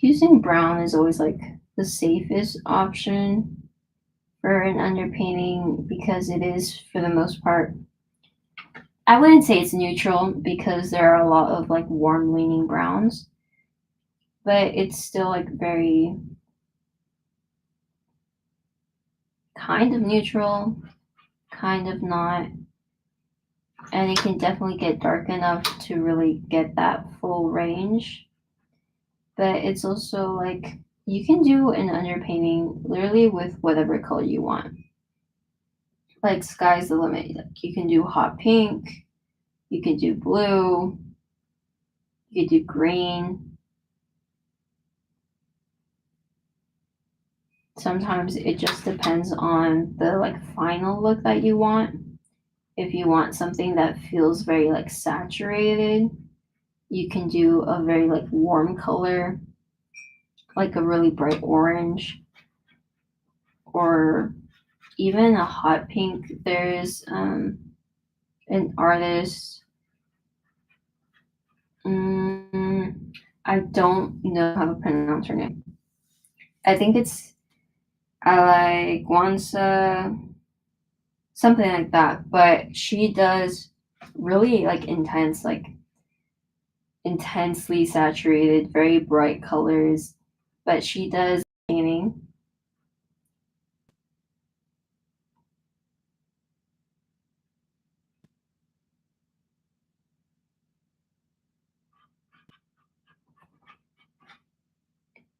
Speaker 1: Using brown is always like the safest option for an underpainting because it is, for the most part, I wouldn't say it's neutral because there are a lot of like warm leaning browns, but it's still like very kind of neutral, kind of not. And it can definitely get dark enough to really get that full range. But it's also like you can do an underpainting literally with whatever color you want. Like sky's the limit. Like you can do hot pink, you can do blue, you can do green. sometimes it just depends on the like final look that you want. If you want something that feels very like saturated, you can do a very like warm color, like a really bright orange, or even a hot pink. There's an artist. I don't know how to pronounce her name. I think it's Alai Ganuza, something like that. But she does really like intense, like intensely saturated, very bright colors. But she does painting.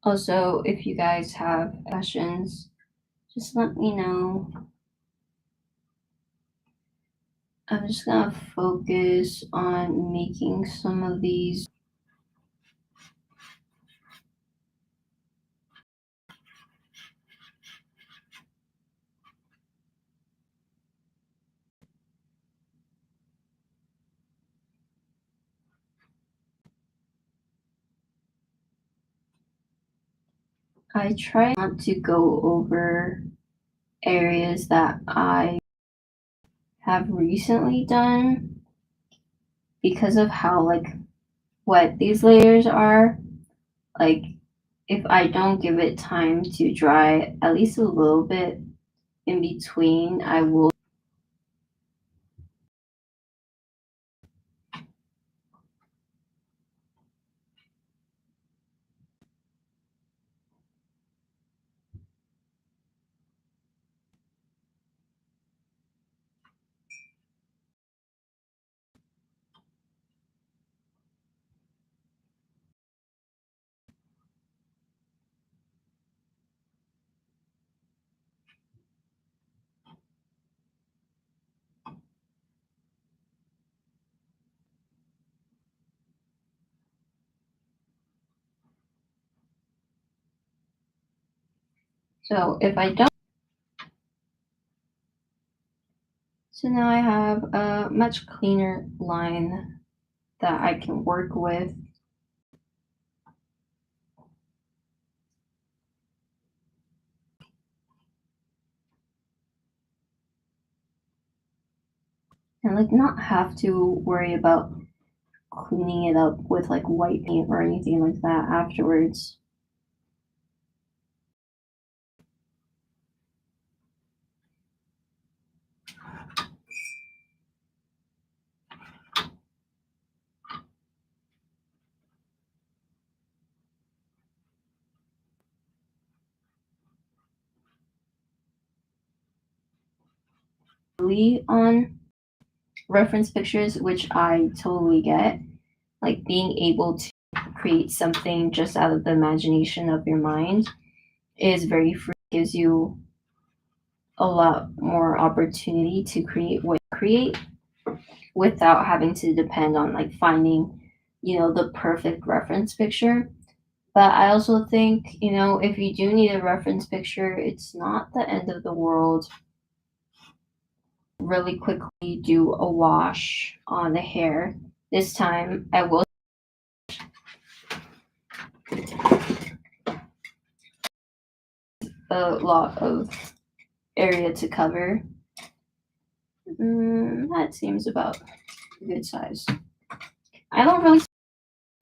Speaker 1: Also, if you guys have questions, just let me know. I'm just gonna focus on making some of these. I try not to go over areas that I have recently done because of how like wet these layers are. Like if I don't give it time to dry at least a little bit in between, I will. So if I don't, so now I have a much cleaner line that I can work with. And like not have to worry about cleaning it up with like white paint or anything like that afterwards. Really on reference pictures, which I totally get, like being able to create something just out of the imagination of your mind is very free, gives you a lot more opportunity to create what you create without having to depend on like finding, the perfect reference picture. But I also think, if you do need a reference picture, it's not the end of the world. Really quickly do a wash on the hair. This time I will a lot of area to cover. That seems about a good size. I don't really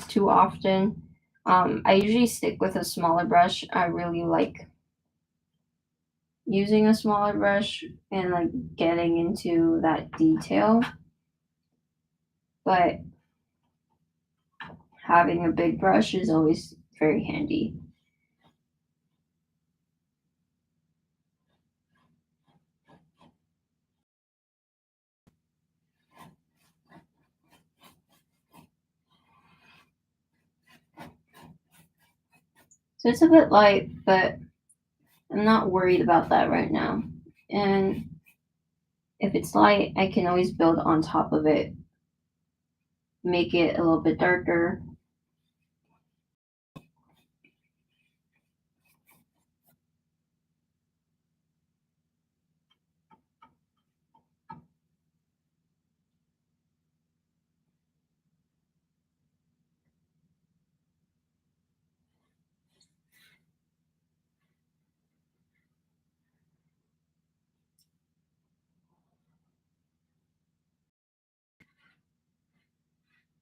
Speaker 1: too often. I usually stick with a smaller brush. I really like using a smaller brush and like getting into that detail. But having a big brush is always very handy. So it's a bit light, but I'm not worried about that right now. And if it's light, I can always build on top of it, make it a little bit darker.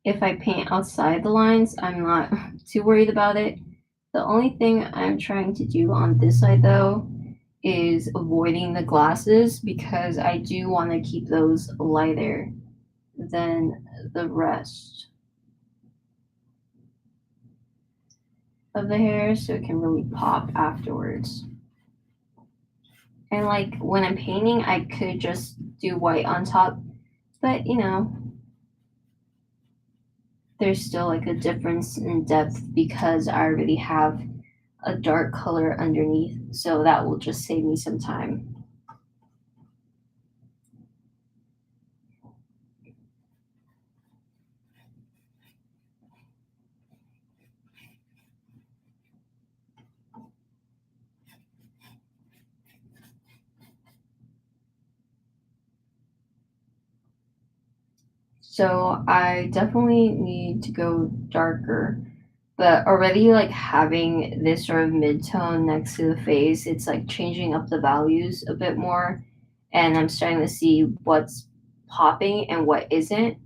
Speaker 1: if I paint outside the lines, I'm not too worried about it. The only thing I'm trying to do on this side though is avoiding the glasses because I do want to keep those lighter than the rest of the hair so it can really pop afterwards. And like when I'm painting, I could just do white on top, but there's still like a difference in depth because I already have a dark color underneath, so that will just save me some time. So I definitely need to go darker, but already like having this sort of mid-tone next to the face, it's like changing up the values a bit more, and I'm starting to see what's popping and what isn't.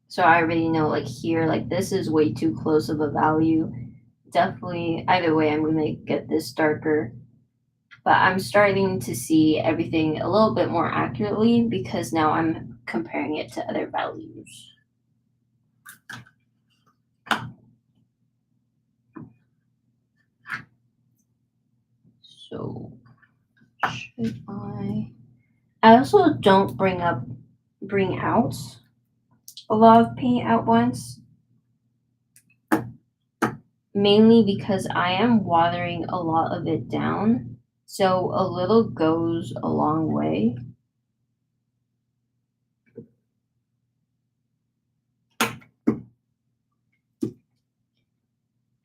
Speaker 1: So I already know like here, like this is way too close of a value. Definitely, either way, I'm gonna get this darker. But I'm starting to see everything a little bit more accurately because now I'm comparing it to other values. So should I also don't bring out a lot of paint at once, mainly because I am watering a lot of it down. So a little goes a long way.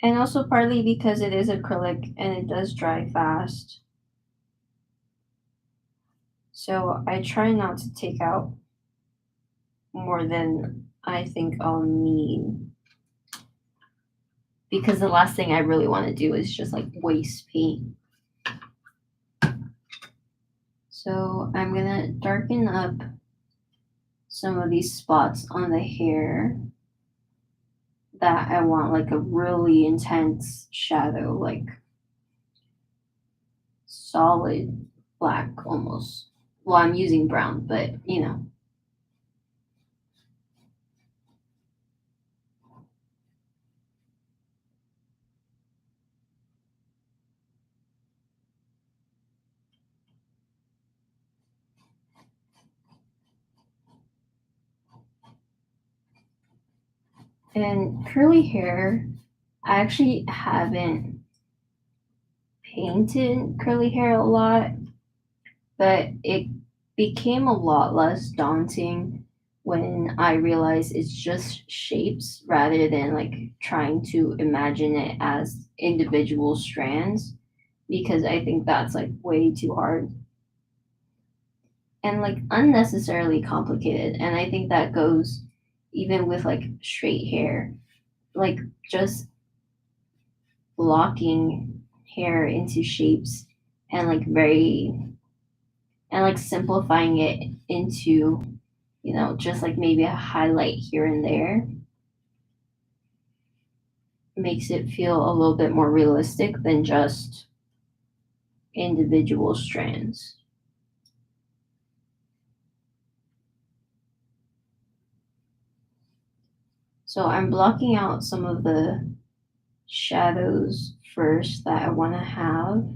Speaker 1: And also partly because it is acrylic and it does dry fast. So I try not to take out more than I think I'll need. Because the last thing I really want to do is just like waste paint. So I'm gonna darken up some of these spots on the hair that I want like a really intense shadow, like solid black almost. Well, I'm using brown, but And curly hair, I actually haven't painted curly hair a lot, but it became a lot less daunting when I realized it's just shapes rather than like trying to imagine it as individual strands because I think that's like way too hard and like unnecessarily complicated. And I think that goes even with like straight hair, like just blocking hair into shapes and like simplifying it into just like maybe a highlight here and there makes it feel a little bit more realistic than just individual strands. So I'm blocking out some of the shadows first that I want to have.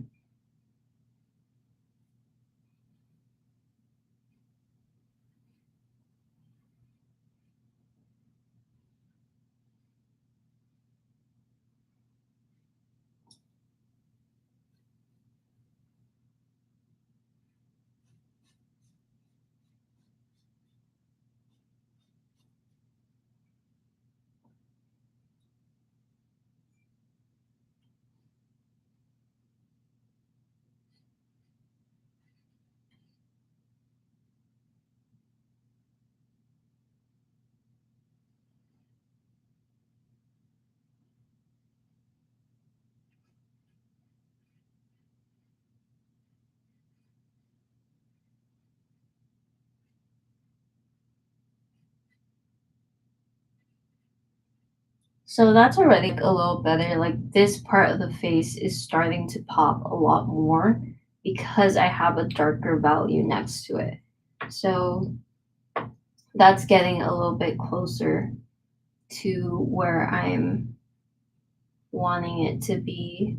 Speaker 1: So that's already like, a little better. Like this part of the face is starting to pop a lot more because I have a darker value next to it. So that's getting a little bit closer to where I'm wanting it to be.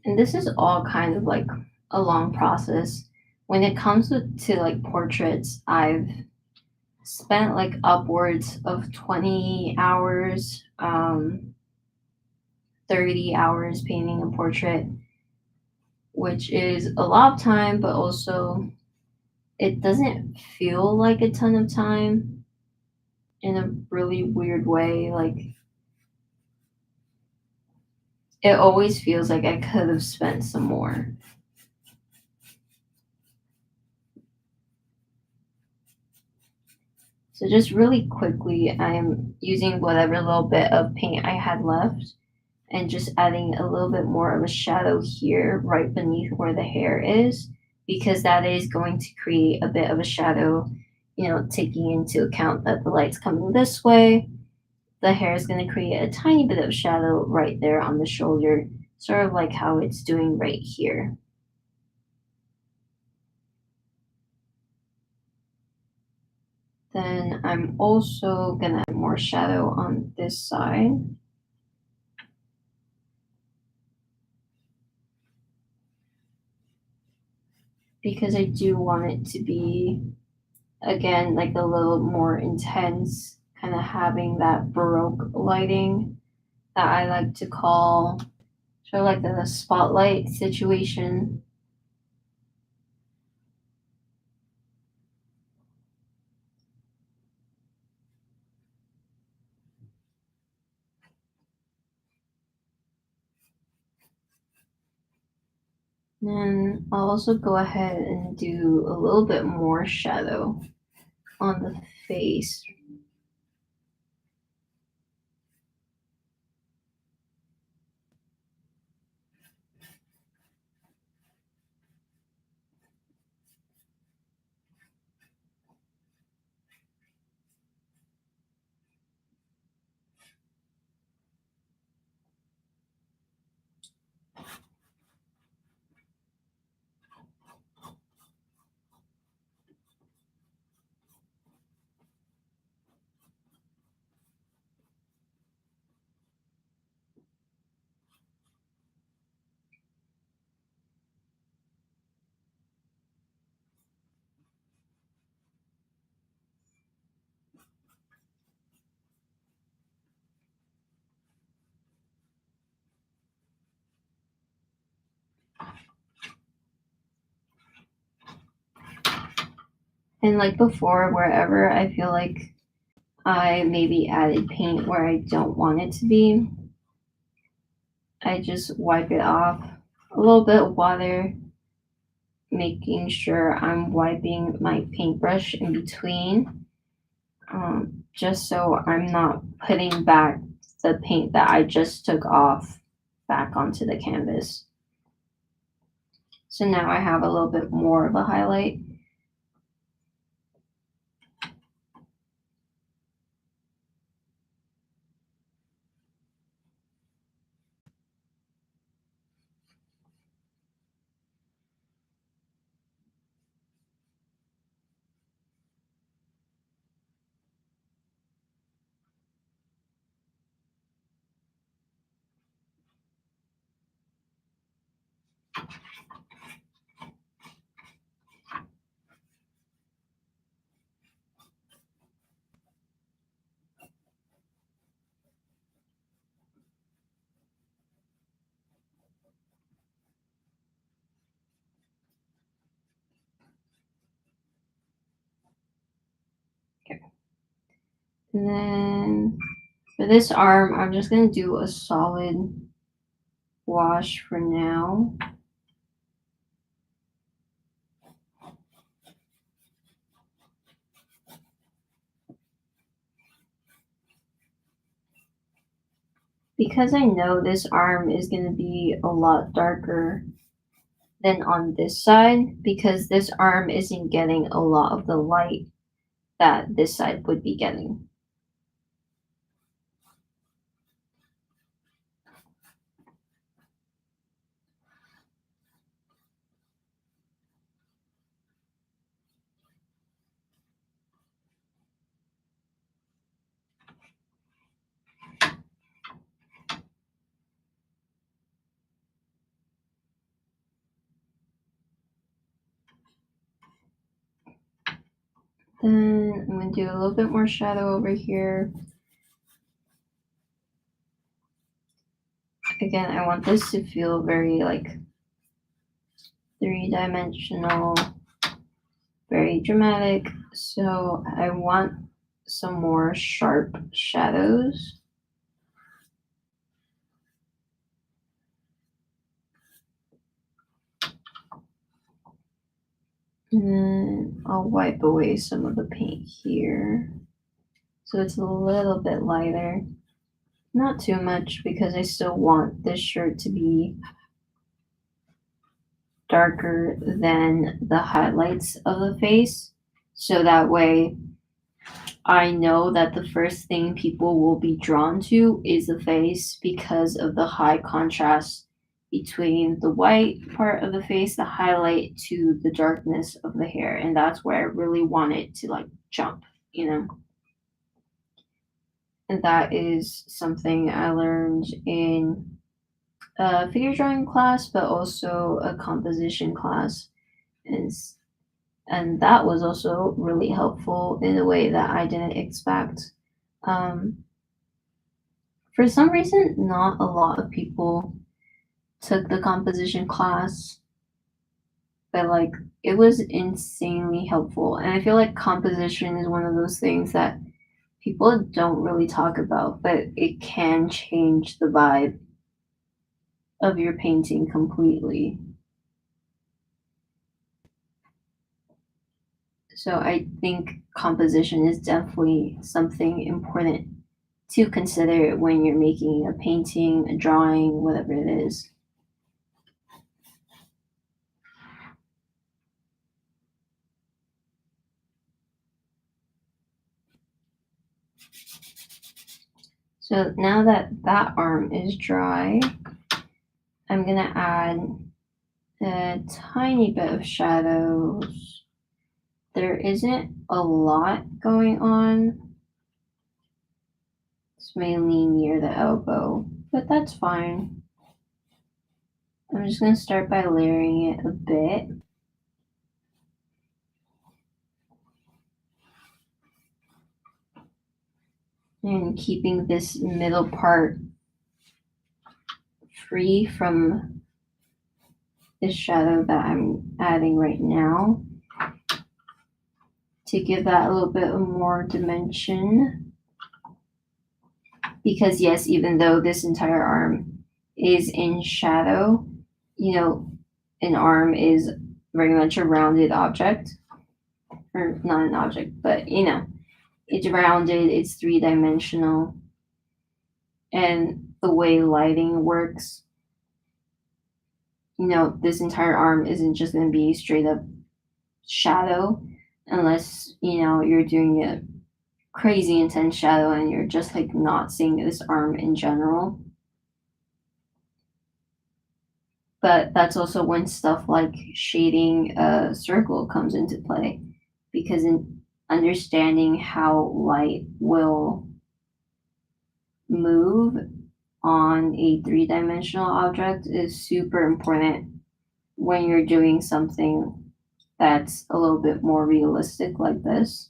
Speaker 1: And this is all kind of like a long process. When it comes to like portraits, I've spent like upwards of 20 hours, 30 hours painting a portrait, which is a lot of time, but also it doesn't feel like a ton of time in a really weird way. Like it always feels like I could have spent some more. So just really quickly, I'm using whatever little bit of paint I had left and just adding a little bit more of a shadow here right beneath where the hair is, because that is going to create a bit of a shadow, taking into account that the light's coming this way. The hair is going to create a tiny bit of shadow right there on the shoulder, sort of like how it's doing right here. Then I'm also going to add more shadow on this side. Because I do want it to be, again, like a little more intense, kind of having that Baroque lighting that I like to call sort of like the spotlight situation. And I'll also go ahead and do a little bit more shadow on the face. And like before, wherever I feel like I maybe added paint where I don't want it to be, I just wipe it off. A little bit of water, making sure I'm wiping my paintbrush in between, just so I'm not putting back the paint that I just took off back onto the canvas. So now I have a little bit more of a highlight. Okay. And then for this arm, I'm just going to do a solid wash for now. Because I know this arm is going to be a lot darker than on this side because this arm isn't getting a lot of the light that this side would be getting. Then I'm going to do a little bit more shadow over here. Again, I want this to feel very like three-dimensional, very dramatic. So I want some more sharp shadows. And then I'll wipe away some of the paint here. So it's a little bit lighter. Not too much because I still want this shirt to be darker than the highlights of the face. So that way I know that the first thing people will be drawn to is the face because of the high contrast between the white part of the face, the highlight, to the darkness of the hair. And that's where I really want it to like jump, you know? And that is something I learned in a figure drawing class, but also a composition class. And, and that was also really helpful in a way that I didn't expect. For some reason, not a lot of people took the composition class, but like it was insanely helpful. And I feel like composition is one of those things that people don't really talk about, but it can change the vibe of your painting completely. So I think composition is definitely something important to consider when you're making a painting, a drawing, whatever it is. So now that that arm is dry, I'm gonna add a tiny bit of shadows. There isn't a lot going on. It's mainly near the elbow, but that's fine. I'm just gonna start by layering it a bit. And keeping this middle part free from this shadow that I'm adding right now to give that a little bit more dimension. Because yes, even though this entire arm is in shadow, you know, an arm is very much a rounded object. Or not an object, but you know, it's rounded, it's three-dimensional. And the way lighting works, you know, this entire arm isn't just going to be straight up shadow unless, you know, you're doing a crazy intense shadow and you're just like not seeing this arm in general. But that's also when stuff like shading a circle comes into play, because in understanding how light will move on a three-dimensional object is super important when you're doing something that's a little bit more realistic like this.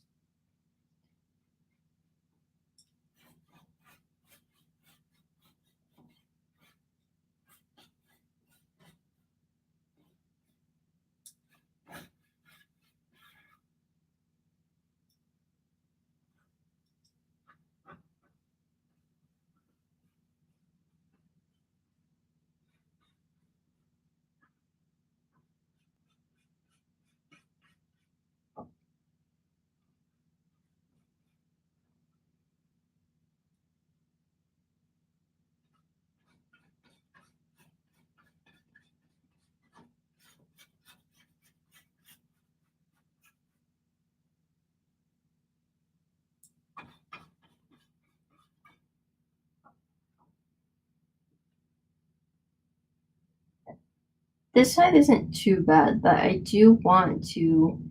Speaker 1: This side isn't too bad, but I do want to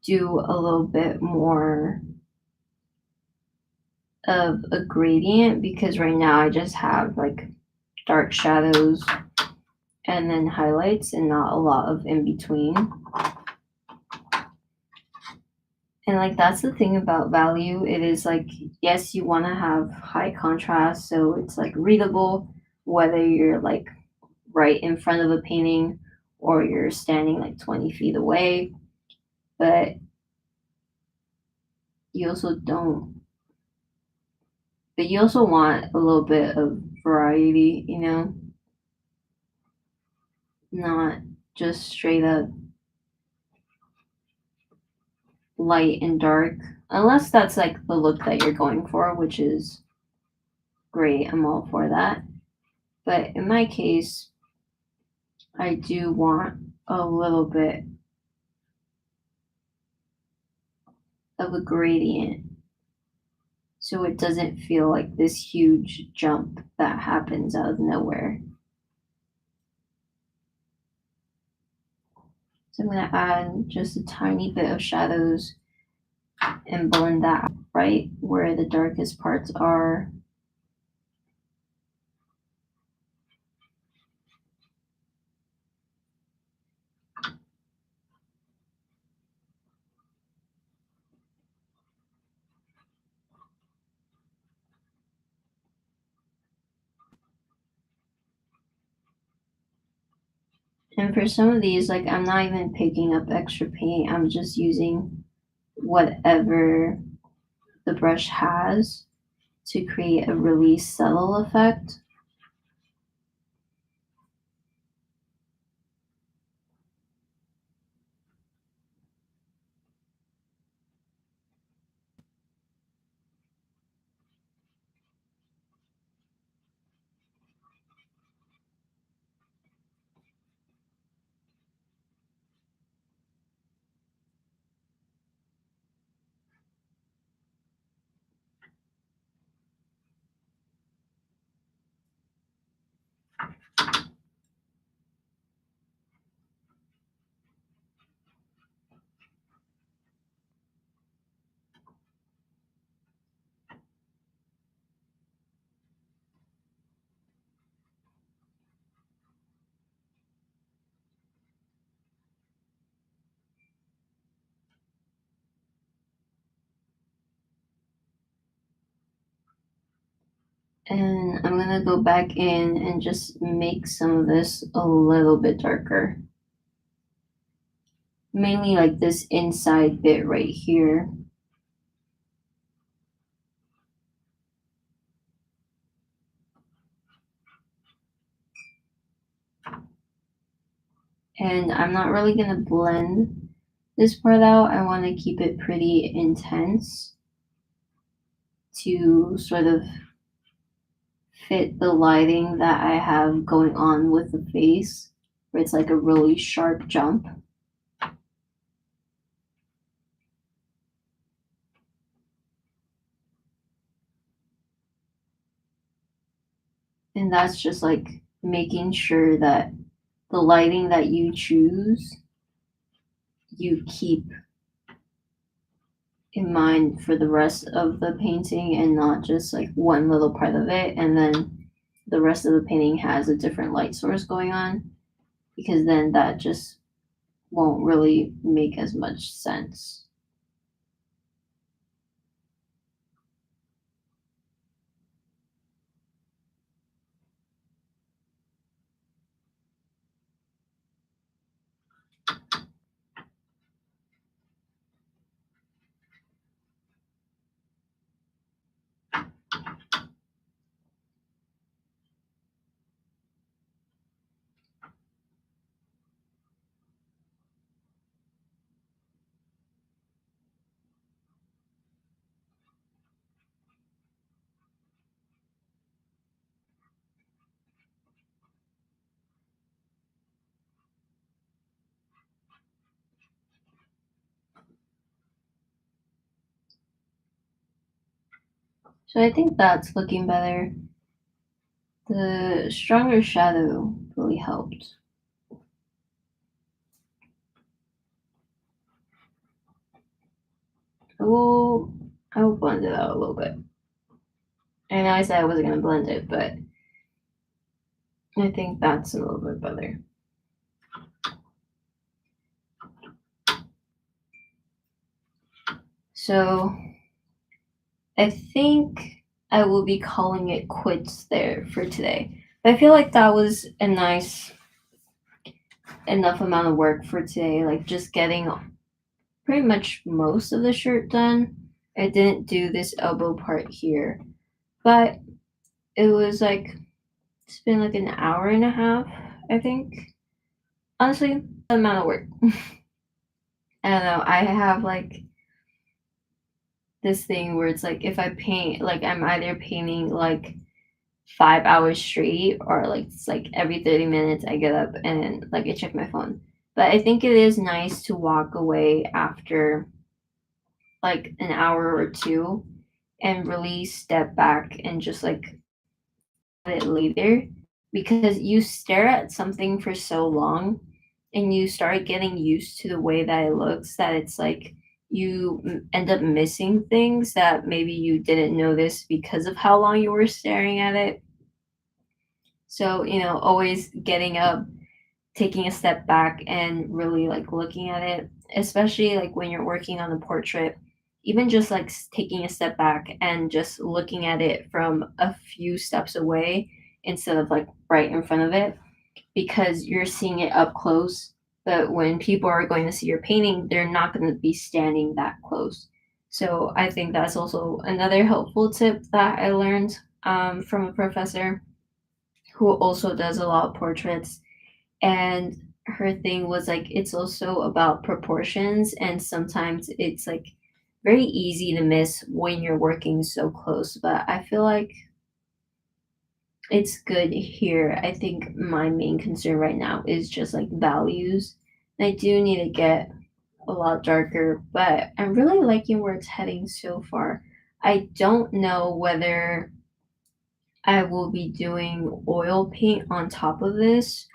Speaker 1: do a little bit more of a gradient because right now I just have like dark shadows and then highlights and not a lot of in between. And like that's the thing about value. It is like, yes, you want to have high contrast so it's like readable, whether you're like right in front of a painting or you're standing like 20 feet away. But you also don't, but you also want a little bit of variety, you know, not just straight up light and dark, unless that's like the look that you're going for, which is great. I'm all for that. But in my case, I do want a little bit of a gradient so it doesn't feel like this huge jump that happens out of nowhere. So I'm going to add just a tiny bit of shadows and blend that out right where the darkest parts are. And for some of these, like I'm not even picking up extra paint. I'm just using whatever the brush has to create a really subtle effect. And I'm gonna go back in and just make some of this a little bit darker. Mainly like this inside bit right here. And I'm not really gonna blend this part out. I wanna keep it pretty intense to sort of fit the lighting that I have going on with the face, where it's like a really sharp jump. And that's just like making sure that the lighting that you choose, you keep in mind for the rest of the painting and not just like one little part of it and then the rest of the painting has a different light source going on, because then that just won't really make as much sense. So I think that's looking better. The stronger shadow really helped. I will I will blend it out a little bit. I know I said I wasn't gonna blend it, but I think that's a little bit better. So I think I will be calling it quits there for today. But I feel like that was a nice enough amount of work for today, like just getting pretty much most of the shirt done. I didn't do this elbow part here, but it was like it's been like an hour and a half, I think. Honestly, the amount of work. I don't know. I have like this thing where it's like if I paint, like I'm either painting like 5 hours straight or like it's like every 30 minutes I get up and like I check my phone. But I think it is nice to walk away after like an hour or two and really step back and just like it later because you stare at something for so long and you start getting used to the way that it looks that it's like you end up missing things that maybe you didn't notice because of how long you were staring at it. So, always getting up, taking a step back and really like looking at it, especially like when you're working on a portrait, even just like taking a step back and just looking at it from a few steps away instead of like right in front of it because you're seeing it up close. But when people are going to see your painting, they're not going to be standing that close. So I think that's also another helpful tip that I learned from a professor who also does a lot of portraits. And her thing was like, it's also about proportions. And sometimes it's like very easy to miss when you're working so close. But I feel like it's good here. I think my main concern right now is just like values. And I do need to get a lot darker, but I'm really liking where it's heading so far. I don't know whether I will be doing oil paint on top of this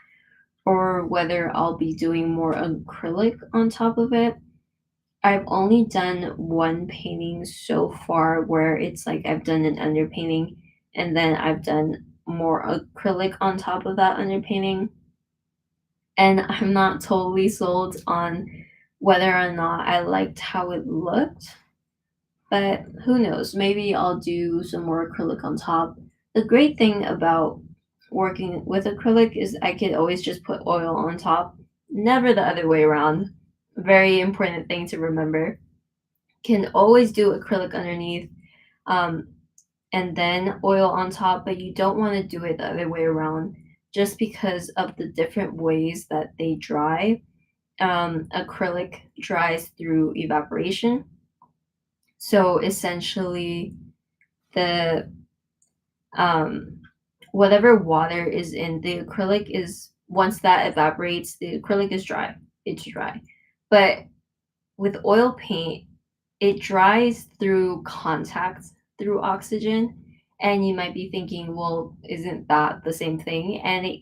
Speaker 1: or whether I'll be doing more acrylic on top of it. I've only done one painting so far where it's like I've done an underpainting and then I've done more acrylic on top of that underpainting. And I'm not totally sold on whether or not I liked how it looked, but who knows? Maybe I'll do some more acrylic on top. The great thing about working with acrylic is I could always just put oil on top, never the other way around. Very important thing to remember. Can always do acrylic underneath um, and then oil on top, but you don't want to do it the other way around just because of the different ways that they dry. Acrylic dries through evaporation. So essentially, the um, whatever water is in the acrylic is once that evaporates, the acrylic is dry. It's dry. But with oil paint, it dries through contact through oxygen. And you might be thinking, well, isn't that the same thing? And it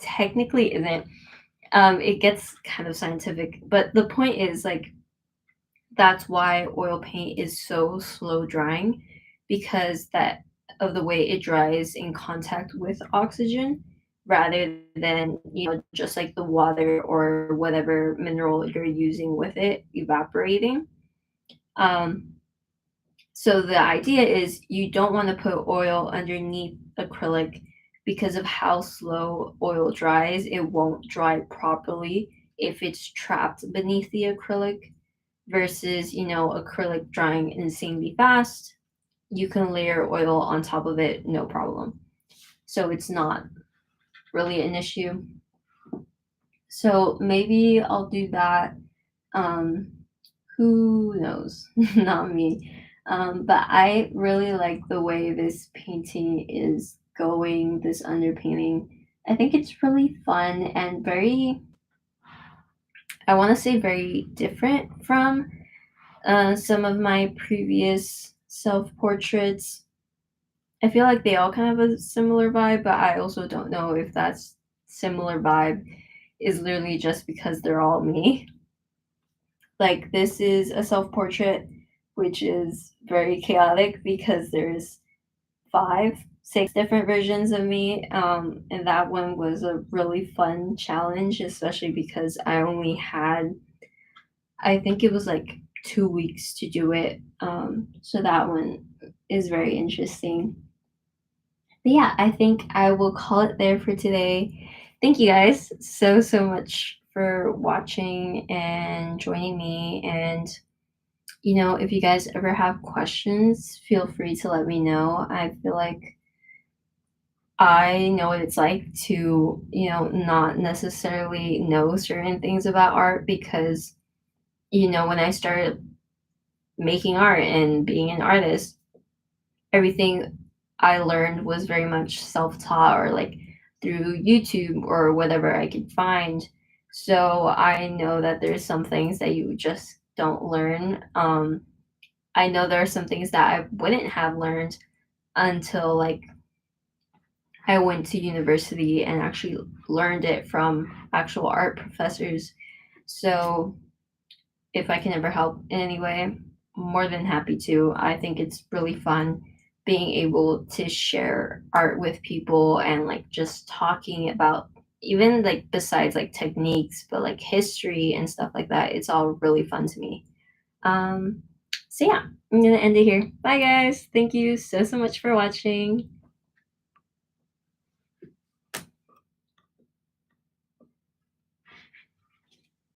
Speaker 1: technically isn't. It gets kind of scientific, but the point is like that's why oil paint is so slow drying because that of the way it dries in contact with oxygen rather than just like the water or whatever mineral you're using with it evaporating. um, so the idea is you don't want to put oil underneath acrylic because of how slow oil dries. It won't dry properly if it's trapped beneath the acrylic versus, acrylic drying insanely fast. You can layer oil on top of it, no problem. So it's not really an issue. So maybe I'll do that. Um, who knows? Not me. But I really like the way this painting is going, this underpainting. I think it's really fun and very, I want to say, very different from some of my previous self portraits. I feel like they all kind of have a similar vibe, but I also don't know if that's similar vibe is literally just because they're all me. Like this is a self-portrait, which is very chaotic because there's five, six different versions of me. And that one was a really fun challenge, especially because I only had, I think it was like 2 weeks to do it. So that one is very interesting. But yeah, I think I will call it there for today. Thank you guys so much for watching and joining me. And if you guys ever have questions, feel free to let me know. I feel like I know what it's like to, not necessarily know certain things about art because, when I started making art and being an artist, everything I learned was very much self taught or like through YouTube or whatever I could find. So I know that there's some things that you just don't learn. I know there are some things that I wouldn't have learned until like I went to university and actually learned it from actual art professors. So if I can ever help in any way, more than happy to. I think it's really fun being able to share art with people and like just talking about even like besides like techniques, but like history and stuff like that. It's all really fun to me. Um, so yeah, I'm gonna end it here. Bye guys. Thank you so much for watching.